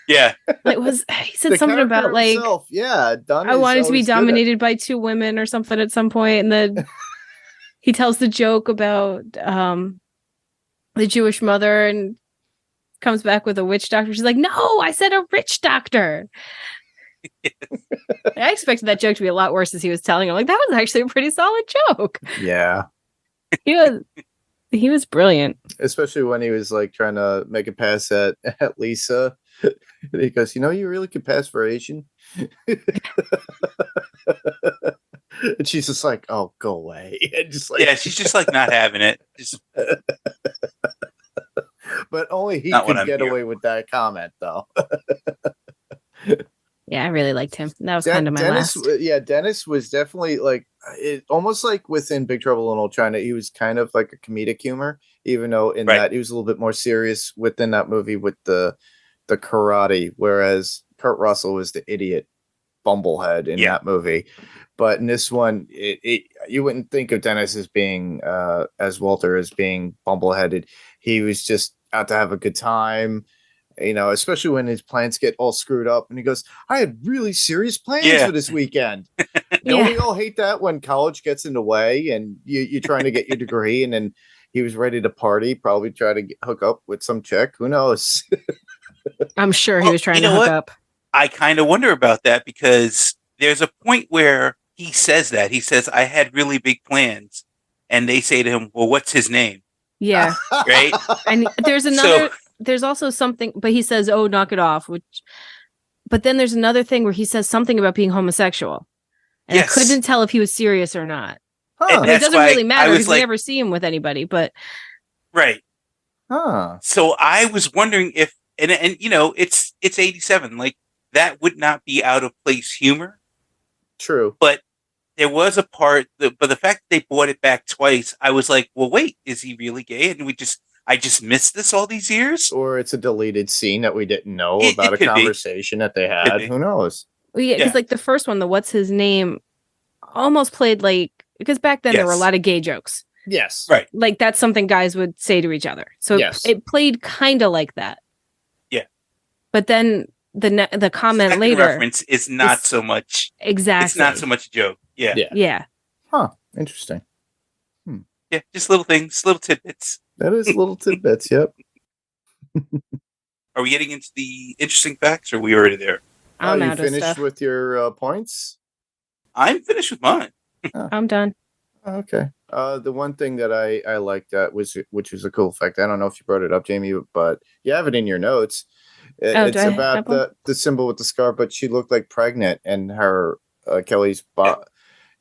Yeah. Like he said something about like himself. Yeah, I wanted to be dominated by two women or something at some point, and then he tells the joke about the Jewish mother and comes back with a witch doctor. She's like, "No, I said a rich doctor." Yes. I expected that joke to be a lot worse as he was telling him. Like, that was actually a pretty solid joke. Yeah. He was brilliant. Especially when he was like trying to make a pass at Lisa. And he goes, you really could pass for Asian. And she's just like, oh, go away. And just like, yeah, she's just like not having it. But only he could get away with that comment, though. Yeah, I really liked him. That was kind of my last. Yeah, Dennis was definitely like, almost like within Big Trouble in Little China, he was kind of like a comedic humor, even though in that he was a little bit more serious within that movie with the karate, whereas Kurt Russell was the idiot bumblehead in that movie. But in this one, you wouldn't think of Dennis as being, as Walter, as being bumbleheaded. He was just out to have a good time. Especially when his plans get all screwed up and he goes, I had really serious plans for this weekend. Don't we all hate that when college gets in the way and you're trying to get your degree, and then he was ready to party, probably try to hook up with some chick. Who knows? I'm sure he was trying to hook up. I kind of wonder about that because there's a point where he says that. He says, I had really big plans. And they say to him, well, what's his name? Yeah. Right? And there's also something, but he says, oh, knock it off. But then there's another thing where he says something about being homosexual. And I couldn't tell if he was serious or not. Huh. It doesn't really matter because we never see him with anybody, but. Right. Huh. So I was wondering if, and it's 87. Like, that would not be out of place humor. True. But there was a part, but the fact that they brought it back twice, I was like, well, wait, is he really gay? And I just missed this all these years? Or it's a deleted scene that we didn't know about a conversation that they had. Who knows? Well, yeah, because like the first one, the what's his name, almost played like, because back then there were a lot of gay jokes. Yes. Right. Like that's something guys would say to each other. So it played kind of like that. Yeah. But then the comment second later reference is not so much. Exactly. It's not so much a joke. Yeah. Yeah. Huh. Interesting. Yeah. Just little things, little tidbits. That is little tidbits. Yep. Are we getting into the interesting facts, or are we already there? I'm you out of finished stuff. with your points? I'm finished with mine. I'm done. Okay. The one thing that I liked which was a cool fact. I don't know if you brought it up, Jayme, but you have it in your notes. It's about the symbol with the scar, but she looked like pregnant, and her Kelly's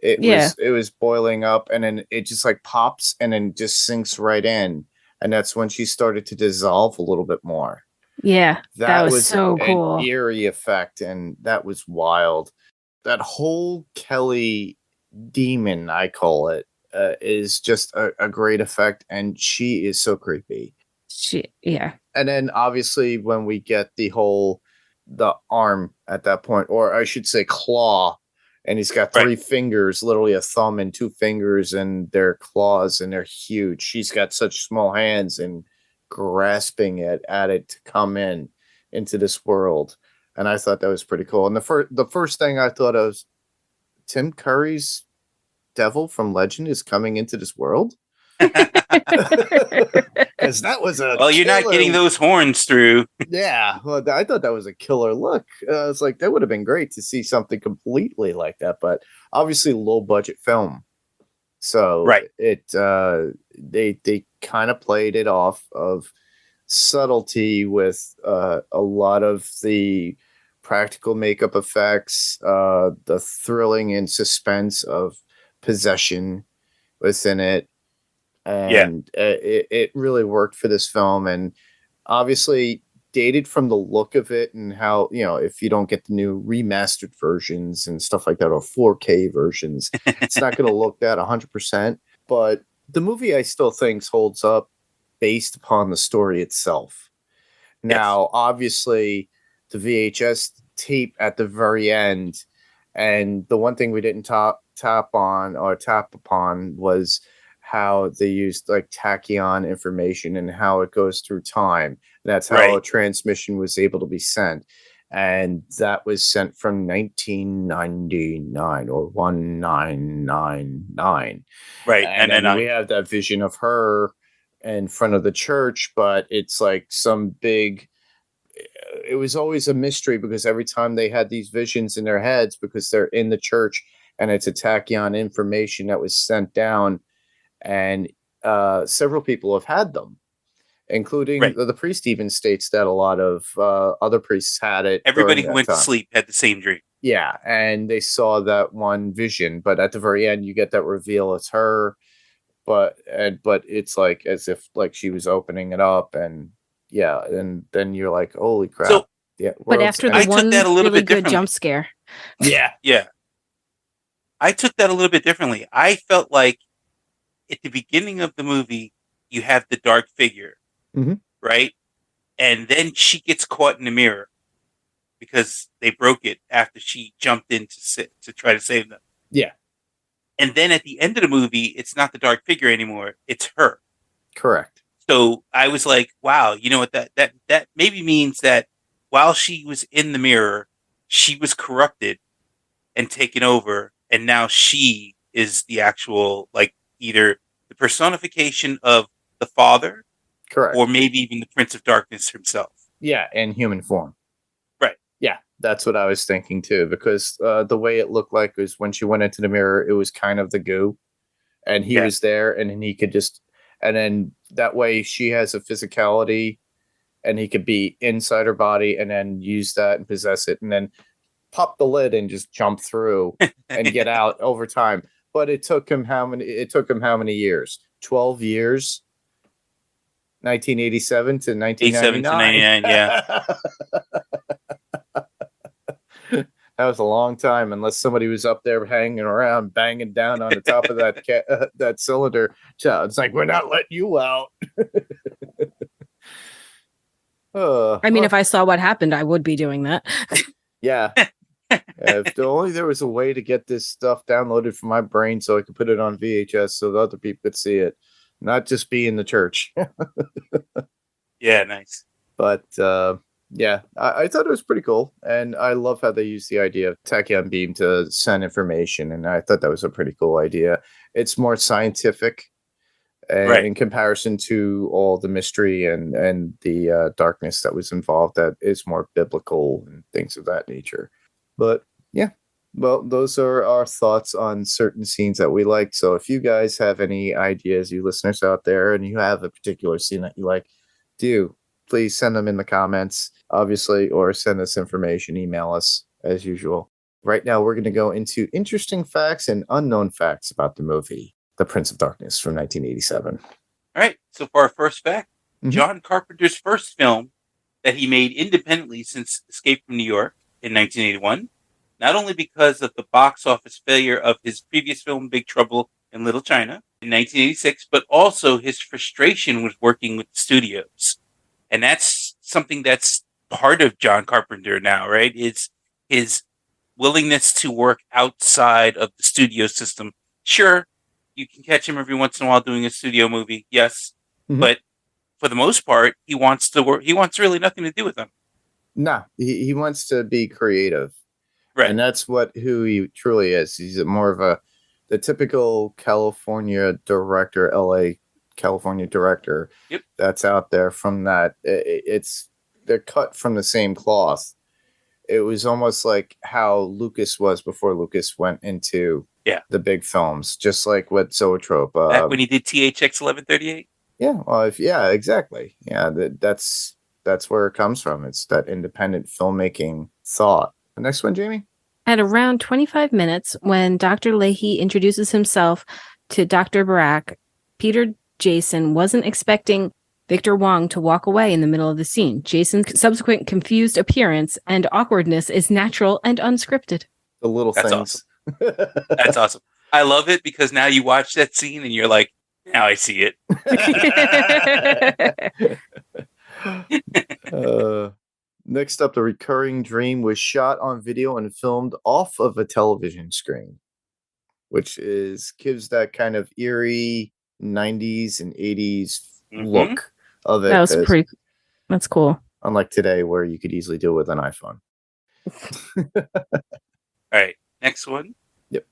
it was boiling up, and then it just like pops and then just sinks right in, and that's when she started to dissolve a little bit more. Yeah, that was so cool. An eerie effect, and that was wild. That whole Kelly demon, I call it, is just a great effect, and she is so creepy. And then obviously when we get the arm at that point, or I should say claw, and he's got three fingers, literally a thumb and two fingers, and they're claws, and they're huge. She's got such small hands and grasping at it to come into this world. And I thought that was pretty cool. And the first thing I thought of was Tim Curry's devil from Legend is coming into this world. Because that was you're not getting those horns through. Yeah, well, I thought that was a killer look. I was like, that would have been great to see something completely like that, but obviously low budget film, so they kind of played it off of subtlety with a lot of the practical makeup effects, the thrilling and suspense of possession within it. And it really worked for this film, and obviously dated from the look of it, and how, if you don't get the new remastered versions and stuff like that, or 4K versions, it's not going to look that 100%. But the movie I still think holds up based upon the story itself. Now, obviously, the VHS tape at the very end. And the one thing we didn't tap upon was how they used like tachyon information and how it goes through time. And that's how a transmission was able to be sent. And that was sent from 1999 or 1999. Right. And then we have that vision of her in front of the church, but it's like some big, it was always a mystery because every time they had these visions in their heads, because they're in the church and it's a tachyon information that was sent down, and several people have had them, including the priest even states that a lot of other priests had it. Everybody who went to sleep had the same dream. Yeah, and they saw that one vision, but at the very end you get that reveal it's her, but it's like as if like she was opening it up, and and then you're like, holy crap. So, but after the one really good jump scare. Yeah. I took that a little bit differently. I felt like at the beginning of the movie, you have the dark figure, right? And then she gets caught in the mirror because they broke it after she jumped in to try to save them. Yeah. And then at the end of the movie, it's not the dark figure anymore. It's her. Correct. So I was like, wow, you know what? That maybe means that while she was in the mirror, she was corrupted and taken over. And now she is the actual, like, either the personification of the father, correct, or maybe even the Prince of Darkness himself. Yeah, in human form. Right. Yeah, that's what I was thinking too, because the way it looked like was when she went into the mirror, it was kind of the goo, and he was there, and then he could just, and then that way she has a physicality, and he could be inside her body, and then use that and possess it, and then pop the lid and just jump through and get out over time. But it took him how many years? 12 years. 1987 to 1999. Yeah. That was a long time, unless somebody was up there hanging around, banging down on the top of that that cylinder. It's like, we're not letting you out. I mean, if I saw what happened, I would be doing that. Yeah. If only there was a way to get this stuff downloaded from my brain so I could put it on VHS so the other people could see it, not just be in the church. Yeah, nice. But I thought it was pretty cool, and I love how they use the idea of tachyon beam to send information, and I thought that was a pretty cool idea. It's more scientific in comparison to all the mystery and the darkness that was involved. That is more biblical and things of that nature. But yeah, well, those are our thoughts on certain scenes that we liked. So if you guys have any ideas, you listeners out there, and you have a particular scene that you like, please send them in the comments, obviously, or send us information, email us as usual. Right now, we're going to go into interesting facts and unknown facts about the movie, The Prince of Darkness from 1987. All right. So for our first fact, John Carpenter's first film that he made independently since Escape from New York in 1981, not only because of the box office failure of his previous film, Big Trouble in Little China, in 1986, but also his frustration with working with studios. And that's something that's part of John Carpenter now, right? It's his willingness to work outside of the studio system. Sure, you can catch him every once in a while doing a studio movie, yes. But for the most part, he wants to work. He wants really nothing to do with them. No, he wants to be creative. Right. And that's who he truly is. He's more of the typical California director, LA California director that's out there from that. They're cut from the same cloth. It was almost like how Lucas was before Lucas went into the big films, just like what Zoetrope. Back when he did THX 1138? Yeah, well, exactly. Yeah, that's where it comes from. It's that independent filmmaking thought. The next one, Jayme? At around 25 minutes, when Dr. Leahy introduces himself to Dr. Barak, Peter Jason wasn't expecting Victor Wong to walk away in the middle of the scene. Jason's subsequent confused appearance and awkwardness is natural and unscripted. The little That's things. Awesome. That's awesome. I love it because now you watch that scene and you're like, now I see it. Next up, the recurring dream was shot on video and filmed off of a television screen, which gives that kind of eerie 90s and 80s look of it. That was pretty. That's cool. Unlike today, where you could easily do it with an iPhone. All right, next one. Yep.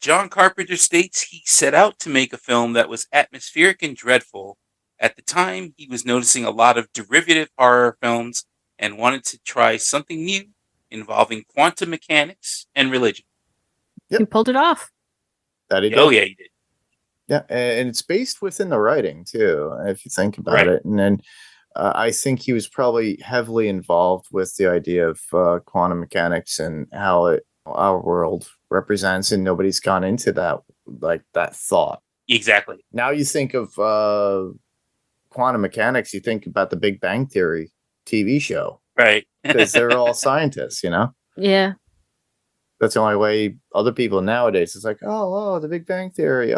John Carpenter states he set out to make a film that was atmospheric and dreadful. At the time, he was noticing a lot of derivative horror films and wanted to try something new involving quantum mechanics and religion. Yep. He pulled it off. That he did. Oh, yeah, he did. Yeah, and it's based within the writing, too, if you think about it. And then I think he was probably heavily involved with the idea of quantum mechanics and how our world represents, and nobody's gone into that, like that thought. Exactly. Now you think of quantum mechanics, you think about the Big Bang Theory TV show. Right. Because they're all scientists, you know? Yeah. That's the only way other people nowadays, it's like, oh, the Big Bang Theory.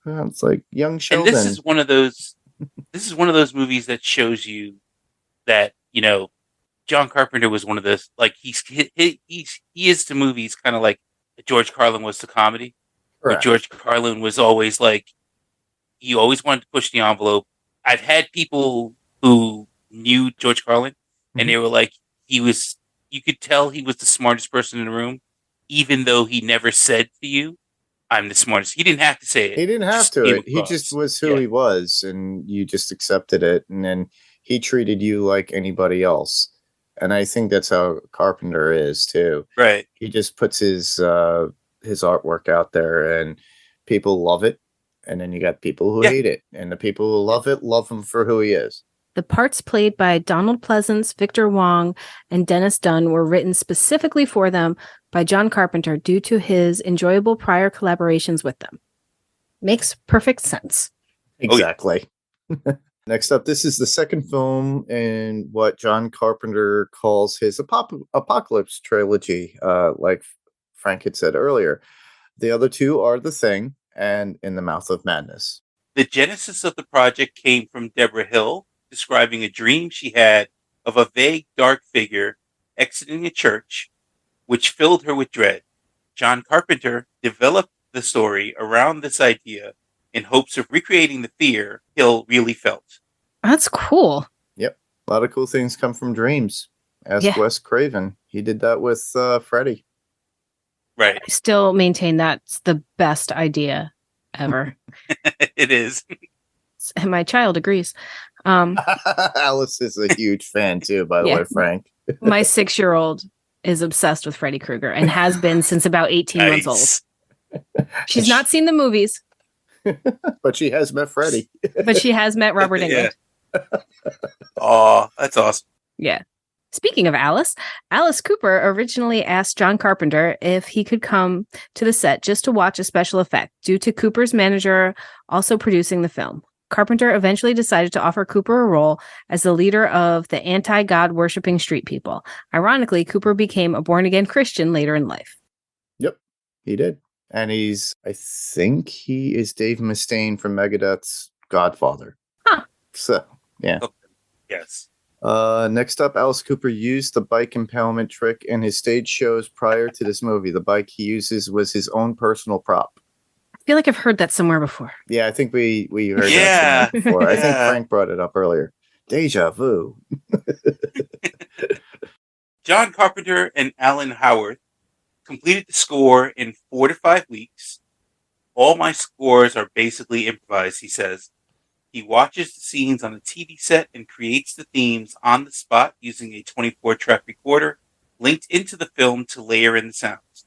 It's like young Sheldon. And this is one of those movies that shows you that, John Carpenter was one of those, like he is to movies kind of like George Carlin was to comedy. But George Carlin was always like, he always wanted to push the envelope. I've had people who knew George Carlin and they were like, you could tell he was the smartest person in the room, even though he never said to you, I'm the smartest. He didn't have to say it. He didn't have to. He just was who he was, and you just accepted it. And then he treated you like anybody else. And I think that's how Carpenter is too. Right. He just puts his artwork out there, and people love it. And then you got people who hate it, and the people who love him for who he is. The parts played by Donald Pleasence, Victor Wong, and Dennis Dunn were written specifically for them by John Carpenter due to his enjoyable prior collaborations with them. Makes perfect sense. Exactly. Next up, this is the second film in what John Carpenter calls his Apocalypse trilogy, like Frank had said earlier. The other two are The Thing and In the Mouth of Madness. The genesis of the project came from Deborah Hill, describing a dream she had of a vague, dark figure exiting a church, which filled her with dread. John Carpenter developed the story around this idea in hopes of recreating the fear Hill really felt. That's cool. Yep. A lot of cool things come from dreams. Ask Wes Craven. He did that with Freddy. Right. I still maintain that's the best idea ever. It is. And my child agrees. Alice is a huge fan too, by the way, Frank. My 6-year-old is obsessed with Freddy Krueger and has been since about 18 months old. She's not seen the movies. But she has met Freddy. But she has met Robert Englund. Oh, that's awesome. Yeah. Speaking of Alice Cooper originally asked John Carpenter if he could come to the set just to watch a special effect, due to Cooper's manager also producing the film. Carpenter eventually decided to offer Cooper a role as the leader of the anti-God worshipping street people. Ironically, Cooper became a born-again Christian later in life. Yep, he did. And I think he is Dave Mustaine from Megadeth's Godfather. Huh. So, yeah. Yes. Next up, Alice Cooper used the bike impalement trick in his stage shows prior to this movie. The bike he uses was his own personal prop. I feel like I've heard that somewhere before. Yeah, I think we heard that somewhere before. I think Frank brought it up earlier. Deja vu. John Carpenter and Alan Howarth completed the score in 4 to 5 weeks. All my scores are basically improvised, he says. He watches the scenes on a TV set and creates the themes on the spot using a 24-track recorder linked into the film to layer in the sounds.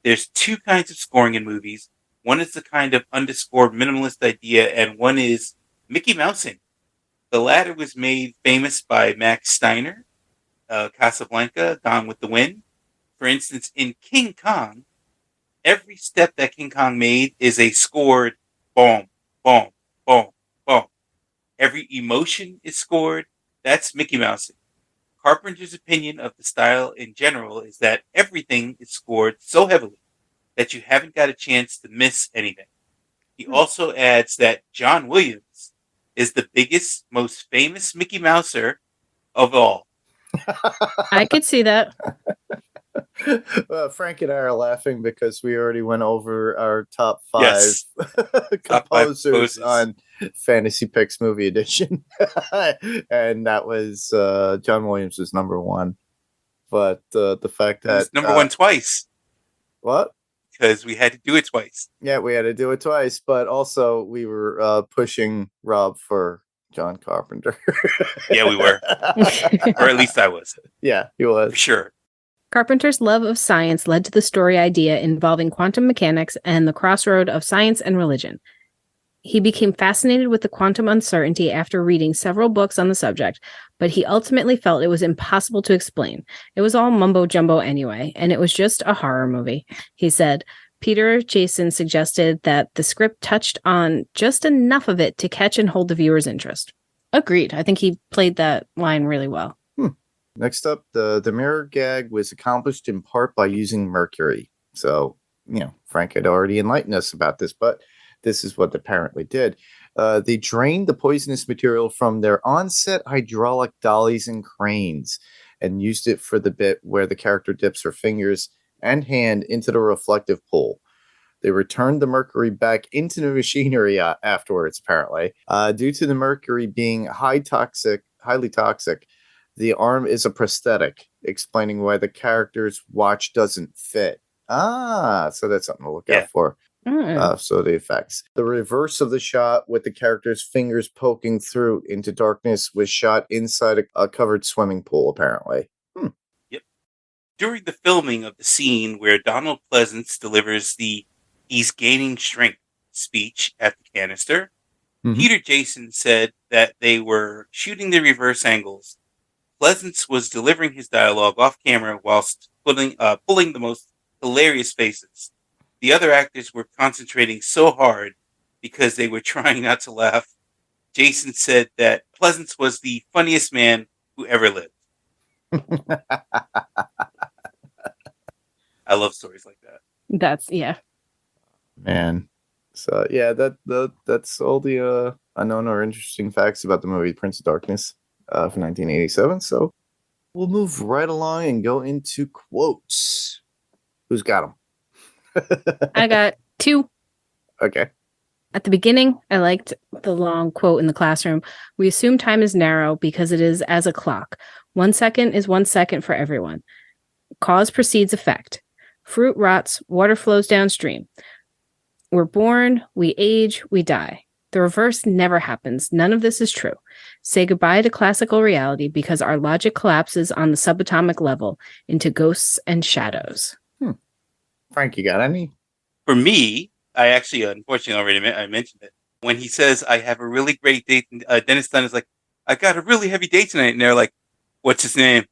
There's 2 kinds of scoring in movies. One is the kind of underscore minimalist idea, and one is Mickey Mousing. The latter was made famous by Max Steiner, Casablanca, Gone with the Wind. For instance, in King Kong, every step that King Kong made is a scored boom, boom, boom, boom. Every emotion is scored. That's Mickey Mousing. Carpenter's opinion of the style in general is that everything is scored so heavily that you haven't got a chance to miss anything. He also adds that John Williams is the biggest, most famous Mickey Mouser of all. I could see that. Frank and I are laughing because we already went over our top 5 Yes. composers on Fantasy Picks Movie Edition. And that was John Williams was number 1. But the fact that... It was number 1 twice. What? Because we had to do it twice. Yeah, we had to do it twice. But also we were pushing Rob for John Carpenter. Yeah, we were. Or at least I was. Yeah, he was. For sure. Carpenter's love of science led to the story idea involving quantum mechanics and the crossroad of science and religion. He became fascinated with the quantum uncertainty after reading several books on the subject, but he ultimately felt it was impossible to explain. It was all mumbo-jumbo anyway, and it was just a horror movie. He said, Peter Jason suggested that the script touched on just enough of it to catch and hold the viewer's interest. Agreed. I think he played that line really well. Next up, the mirror gag was accomplished in part by using mercury. So, Frank had already enlightened us about this, but this is what they apparently did. They drained the poisonous material from their on-set hydraulic dollies and cranes and used it for the bit where the character dips her fingers and hand into the reflective pool. They returned the mercury back into the machinery afterwards, apparently. Due to the mercury being highly toxic, the arm is a prosthetic, explaining why the character's watch doesn't fit. So that's something to look out for. So the effects. The reverse of the shot with the character's fingers poking through into darkness was shot inside a covered swimming pool, apparently. Yep. During the filming of the scene where Donald Pleasance delivers the "he's gaining strength" speech at the canister, Peter Jason said that they were shooting the reverse angles. Pleasance was delivering his dialogue off camera whilst pulling the most hilarious faces. The other actors were concentrating so hard because they were trying not to laugh. Jason said that Pleasance was the funniest man who ever lived. I love stories like that. Yeah. Man. So yeah, that's all the unknown or interesting facts about the movie Prince of Darkness from 1987. So we'll move right along and go into quotes. Who's got them? I got 2. Okay. At the beginning, I liked the long quote in the classroom. We assume time is narrow because it is as a clock. 1 second is 1 second for everyone. Cause precedes effect. Fruit rots, water flows downstream. We're born, we age, we die. The reverse never happens. None of this is true. Say goodbye to classical reality because our logic collapses on the subatomic level into ghosts and shadows. Frank, you got any? For me, I actually, unfortunately, I mentioned it. When he says, I have a really great date, Dennis Dunn is like, I got a really heavy date tonight. And they're like, what's his name?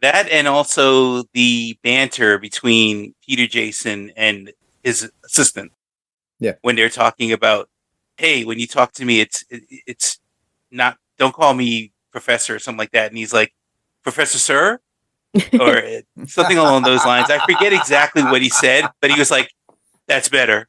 That and also the banter between Peter Jason and his assistant. Yeah. When they're talking about, hey, when you talk to me, it's not, don't call me professor or something like that. And he's like, Professor Sir? Or something along those lines. I forget exactly what he said, but he was like, that's better.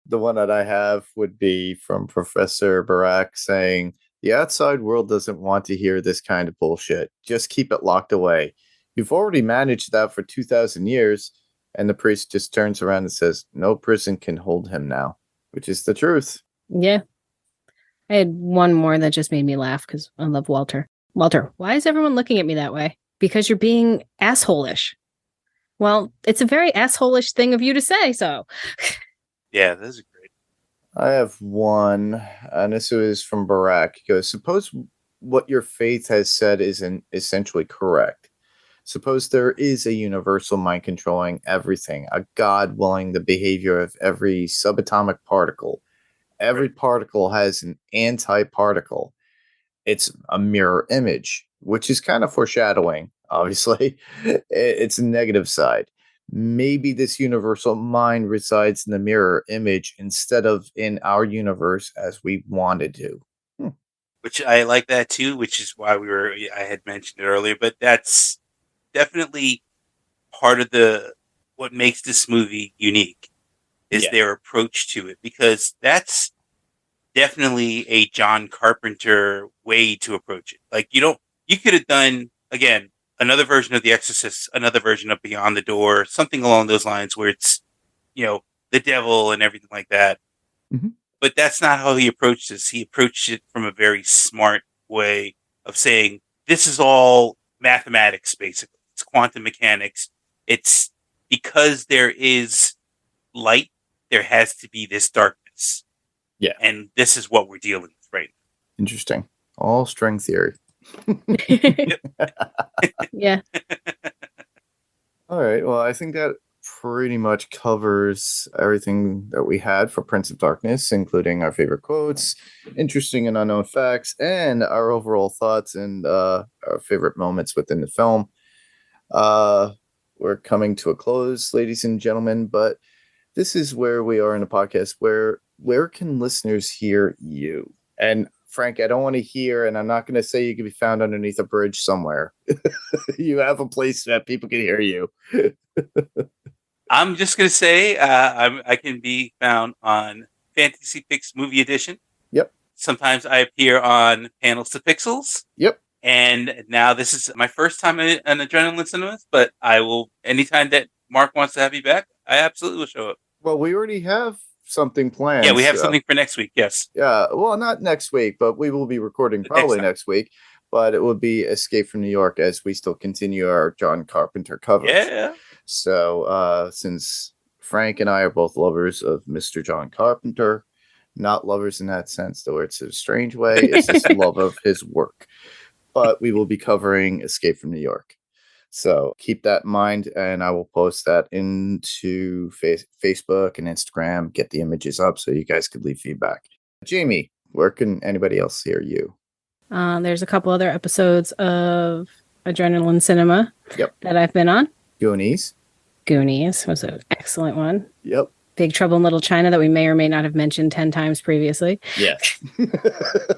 The one that I have would be from Professor Barack saying, the outside world doesn't want to hear this kind of bullshit. Just keep it locked away. You've already managed that for 2,000 years. And the priest just turns around and says, no prison can hold him now, which is the truth. Yeah. I had one more that just made me laugh because I love Walter. Walter, why is everyone looking at me that way? Because you're being asshole-ish. Well, it's a very asshole-ish thing of you to say, so. Yeah, those are great. I have one, and this is from Barack. He goes, suppose what your faith has said isn't essentially correct. Suppose there is a universal mind controlling everything, a God willing the behavior of every subatomic particle. Every particle has an anti-particle. It's a mirror image, which is kind of foreshadowing, obviously. It's a negative side. Maybe this universal mind resides in the mirror image instead of in our universe as we wanted to. Which I like that too, which is why I had mentioned it earlier, but that's definitely part of what makes this movie unique is their approach to it, because that's definitely a John Carpenter way to approach it. Like you could have done, again, another version of The Exorcist, another version of Beyond the Door, something along those lines where it's, the devil and everything like that. Mm-hmm. But that's not how he approached this. He approached it from a very smart way of saying, this is all mathematics, basically. It's quantum mechanics. It's because there is light, there has to be this darkness. Yeah. And this is what we're dealing with right now. Interesting. All string theory. Yeah. All right. Well, I think that pretty much covers everything that we had for Prince of Darkness, including our favorite quotes, interesting and unknown facts, and our overall thoughts and our favorite moments within the film. We're coming to a close, ladies and gentlemen, but this is where we are in the podcast. Where can listeners hear you? And Frank, I don't want to hear, and I'm not going to say you can be found underneath a bridge somewhere. You have a place that people can hear you. I'm just going to say I can be found on Fantasy Picks Movie Edition. Yep. Sometimes I appear on Panels to Pixels. Yep. And now this is my first time in an Adrenaline Cinemas, but I will, anytime that Mark wants to have me back, I absolutely will show up. Well, we already have something planned. Yeah, we have something for next week, yes. Yeah, well, not next week, but we will be recording probably next week. But it will be Escape from New York as we still continue our John Carpenter coverage. Yeah. So since Frank and I are both lovers of Mr. John Carpenter, not lovers in that sense, though it's a strange way, it's just love of his work. But we will be covering Escape from New York. So keep that in mind, and I will post that into Facebook and Instagram, get the images up so you guys could leave feedback. Jayme, where can anybody else hear you? There's a couple other episodes of Adrenaline Cinema that I've been on. Goonies was an excellent one. Yep. Big Trouble in Little China that we may or may not have mentioned 10 times previously. Yes.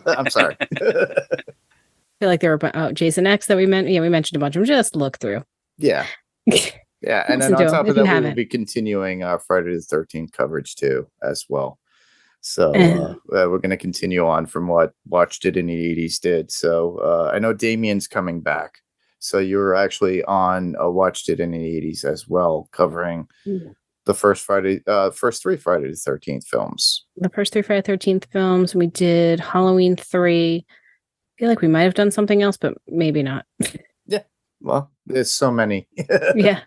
I'm sorry. I feel like there were Jason X that we meant. Yeah, we mentioned a bunch of them. Just look through. Yeah. Yeah. And then on top of that, we will be continuing our Friday the 13th coverage too, as well. So we're going to continue on from what Watched It in the 80s did. So I know Damien's coming back. So you're actually on Watched It in the 80s as well, covering the first three Friday the 13th films. The first three Friday the 13th films. We did Halloween 3. I feel like we might have done something else, but maybe not. Yeah. Well, there's so many. Yeah.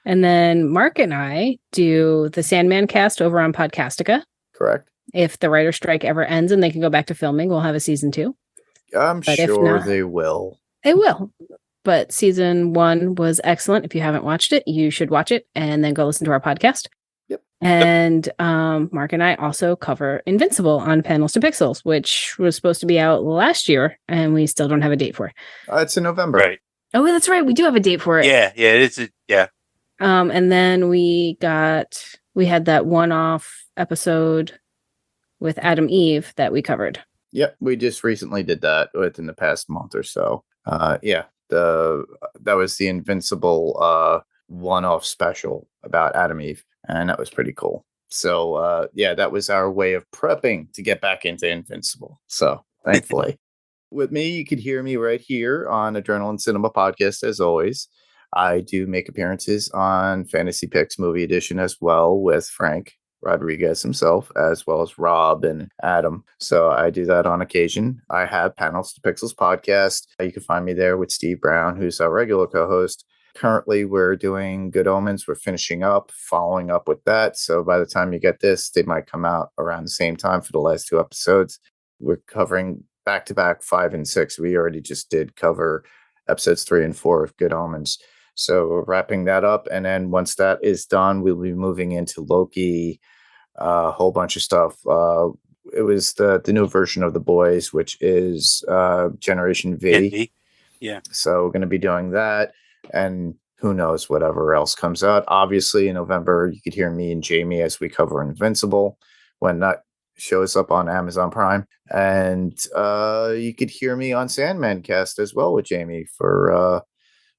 And then Mark and I do the Sandman cast over on Podcastica. Correct. If the writer's strike ever ends and they can go back to filming, we'll have a season 2. I'm sure they will. They will. But season 1 was excellent. If you haven't watched it, you should watch it and then go listen to our podcast. Yep. And Mark and I also cover Invincible on Panels to Pixels, which was supposed to be out last year, and we still don't have a date for it. It's in November. Right. Oh, that's right. We do have a date for it. Yeah, it's yeah. And then we had that one-off episode with Adam Eve that we covered. Yep, we just recently did that within the past month or so. That was the Invincible one-off special about Adam Eve, and that was pretty cool. So that was our way of prepping to get back into Invincible. So thankfully. With me, you could hear me right here on Adrenaline Cinema Podcast, as always. I do make appearances on Fantasy Picks Movie Edition as well with Frank Rodriguez himself, as well as Rob and Adam. So I do that on occasion. I have Panels to Pixels podcast. You can find me there with Steve Brown, who's our regular co-host. Currently, we're doing Good Omens. We're finishing up, following up with that. So by the time you get this, they might come out around the same time for the last 2 episodes. We're covering back-to-back 5 and 6. We already just did cover episodes 3 and 4 of Good Omens. So we're wrapping that up. And then once that is done, we'll be moving into Loki, a whole bunch of stuff. It was the new version of The Boys, which is Generation V. Yeah. So we're going to be doing that. And who knows, whatever else comes out. Obviously, in November, you could hear me and Jayme as we cover Invincible when that shows up on Amazon Prime. And you could hear me on Sandman Cast as well with Jayme for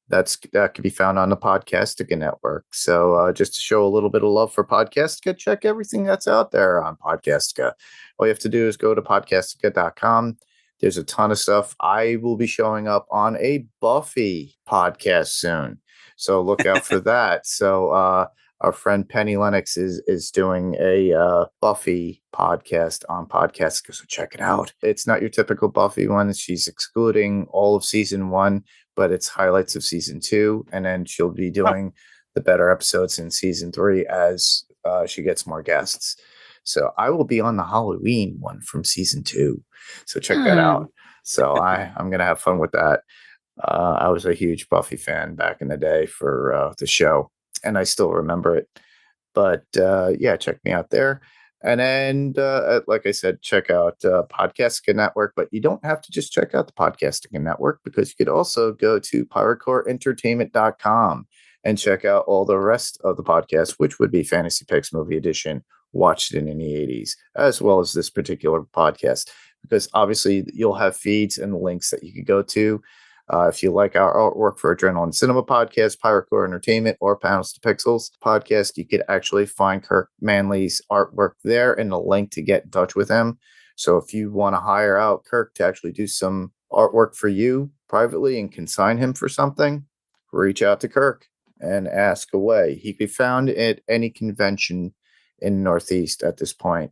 That could be found on the Podcastica Network. So just to show a little bit of love for Podcastica, check everything that's out there on Podcastica. All you have to do is go to podcastica.com. There's a ton of stuff. I will be showing up on a Buffy podcast soon, so look out for that. So our friend Penny Lennox is doing a Buffy podcast on Podcastica, so check it out. It's not your typical Buffy one. She's excluding all of season 1, but it's highlights of season 2, and then she'll be doing the better episodes in season 3 as she gets more guests. So I will be on the Halloween one from season 2. So check that out. So I'm going to have fun with that. I was a huge Buffy fan back in the day for the show, and I still remember it. But yeah, check me out there. And then, like I said, check out Podcastica Network. But you don't have to just check out the Podcastica Network, because you could also go to PirateCoreEntertainment.com and check out all the rest of the podcasts, which would be Fantasy Picks Movie Edition, watched in the 80s, as well as this particular podcast, because obviously you'll have feeds and links that you could go to. If you like our artwork for Adrenaline Cinema Podcast, Pirate Core Entertainment, or Panels to Pixels podcast, you could actually find Kirk Manley's artwork there and the link to get in touch with him. So if you want to hire out Kirk to actually do some artwork for you privately and consign him for something, reach out to Kirk and ask away. He could be found at any convention in Northeast at this point.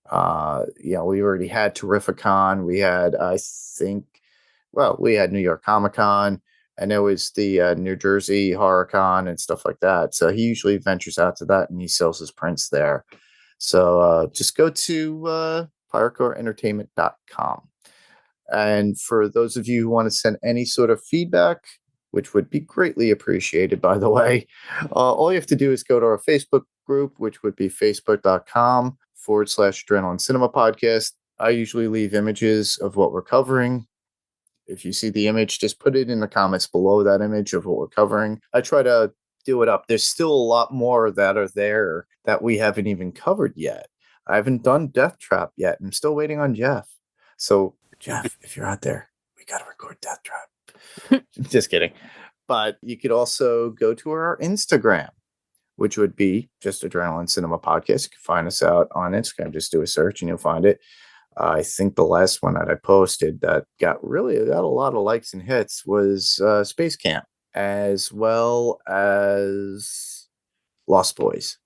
We already had Terrificon. We had, we had New York Comic Con, and there was the New Jersey Horror Con and stuff like that. So he usually ventures out to that, and he sells his prints there. So just go to PirateCoreEntertainment.com. And for those of you who want to send any sort of feedback, which would be greatly appreciated, by the way, all you have to do is go to our Facebook group, which would be facebook.com/Adrenaline Cinema Podcast. I usually leave images of what we're covering. If you see the image, just put it in the comments below that image of what we're covering. I try to do it up. There's still a lot more that are there that we haven't even covered yet. I haven't done Death Trap yet. I'm still waiting on Jeff. So, Jeff, if you're out there, we got to record Death Trap. Just kidding. But you could also go to our Instagram, which would be just Adrenaline Cinema Podcast. You can find us out on Instagram. Just do a search and you'll find it. I think the last one that I posted that got a lot of likes and hits was Space Camp, as well as Lost Boys,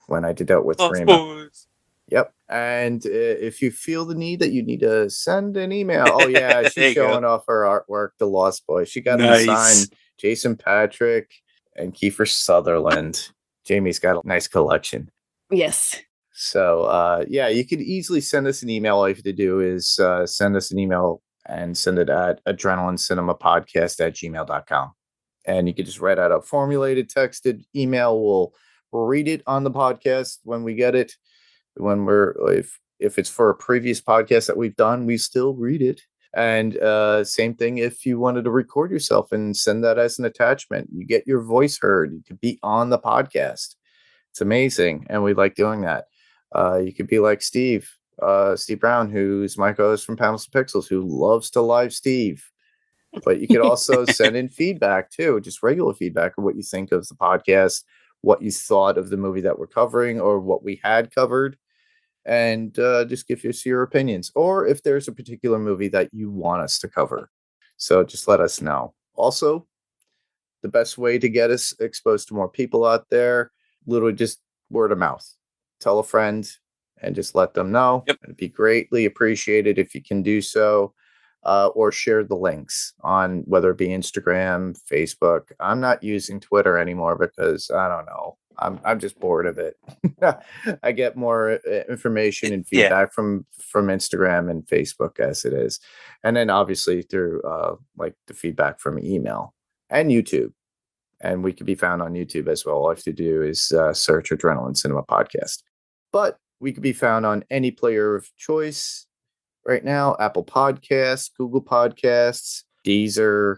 when I did that with Lost Rima. Boys. Yep. And if you feel the need that you need to send an email, oh yeah, she's showing off her artwork, The Lost Boys. She got them signed, Jason Patrick and Kiefer Sutherland. Jayme's got a nice collection. Yes. So, you could easily send us an email. All you have to do is send us an email and send it at adrenalinecinemapodcast@gmail.com. And you can just write out a formulated texted email. We'll read it on the podcast when we get it. If it's for a previous podcast that we've done, we still read it. And same thing if you wanted to record yourself and send that as an attachment. You get your voice heard. You could be on the podcast. It's amazing, and we like doing that. You could be like Steve Brown, who's my co-host from Panels to Pixels, who loves to live Steve. But you could also send in feedback too, just regular feedback of what you think of the podcast, what you thought of the movie that we're covering, or what we had covered, and just give us your opinions, or if there's a particular movie that you want us to cover. So just let us know. Also, the best way to get us exposed to more people out there, literally just word of mouth. Tell a friend and just let them know. Yep. It'd be greatly appreciated if you can do so, or share the links on whether it be Instagram, Facebook. I'm not using Twitter anymore because I don't know. I'm just bored of it. I get more information and feedback from Instagram and Facebook as it is, and then obviously through like the feedback from email and YouTube. And we can be found on YouTube as well. All you have to do is search Adrenaline Cinema Podcast. But we could be found on any player of choice right now. Apple Podcasts, Google Podcasts, Deezer.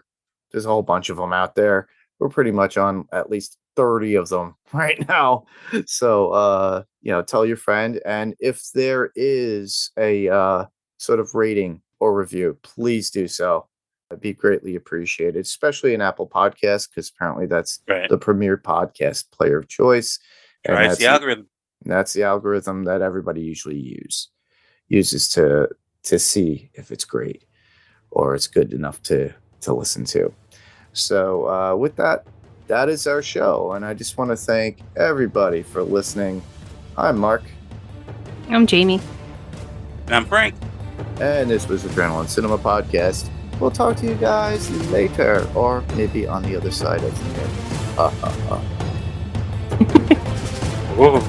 There's a whole bunch of them out there. We're pretty much on at least 30 of them right now. So, tell your friend. And if there is a sort of rating or review, please do so. That'd be greatly appreciated, especially in Apple Podcasts, because apparently that's Right. the premier podcast player of choice. And Drives the algorithm. That's the algorithm that everybody usually uses to see if it's great or it's good enough to listen to. So with that is our show. And I just want to thank everybody for listening. I'm Mark. I'm Jayme. And I'm Frank. And this was Adrenaline Cinema Podcast. We'll talk to you guys later, or maybe on the other side of the net. Ha ha ha. Whoa.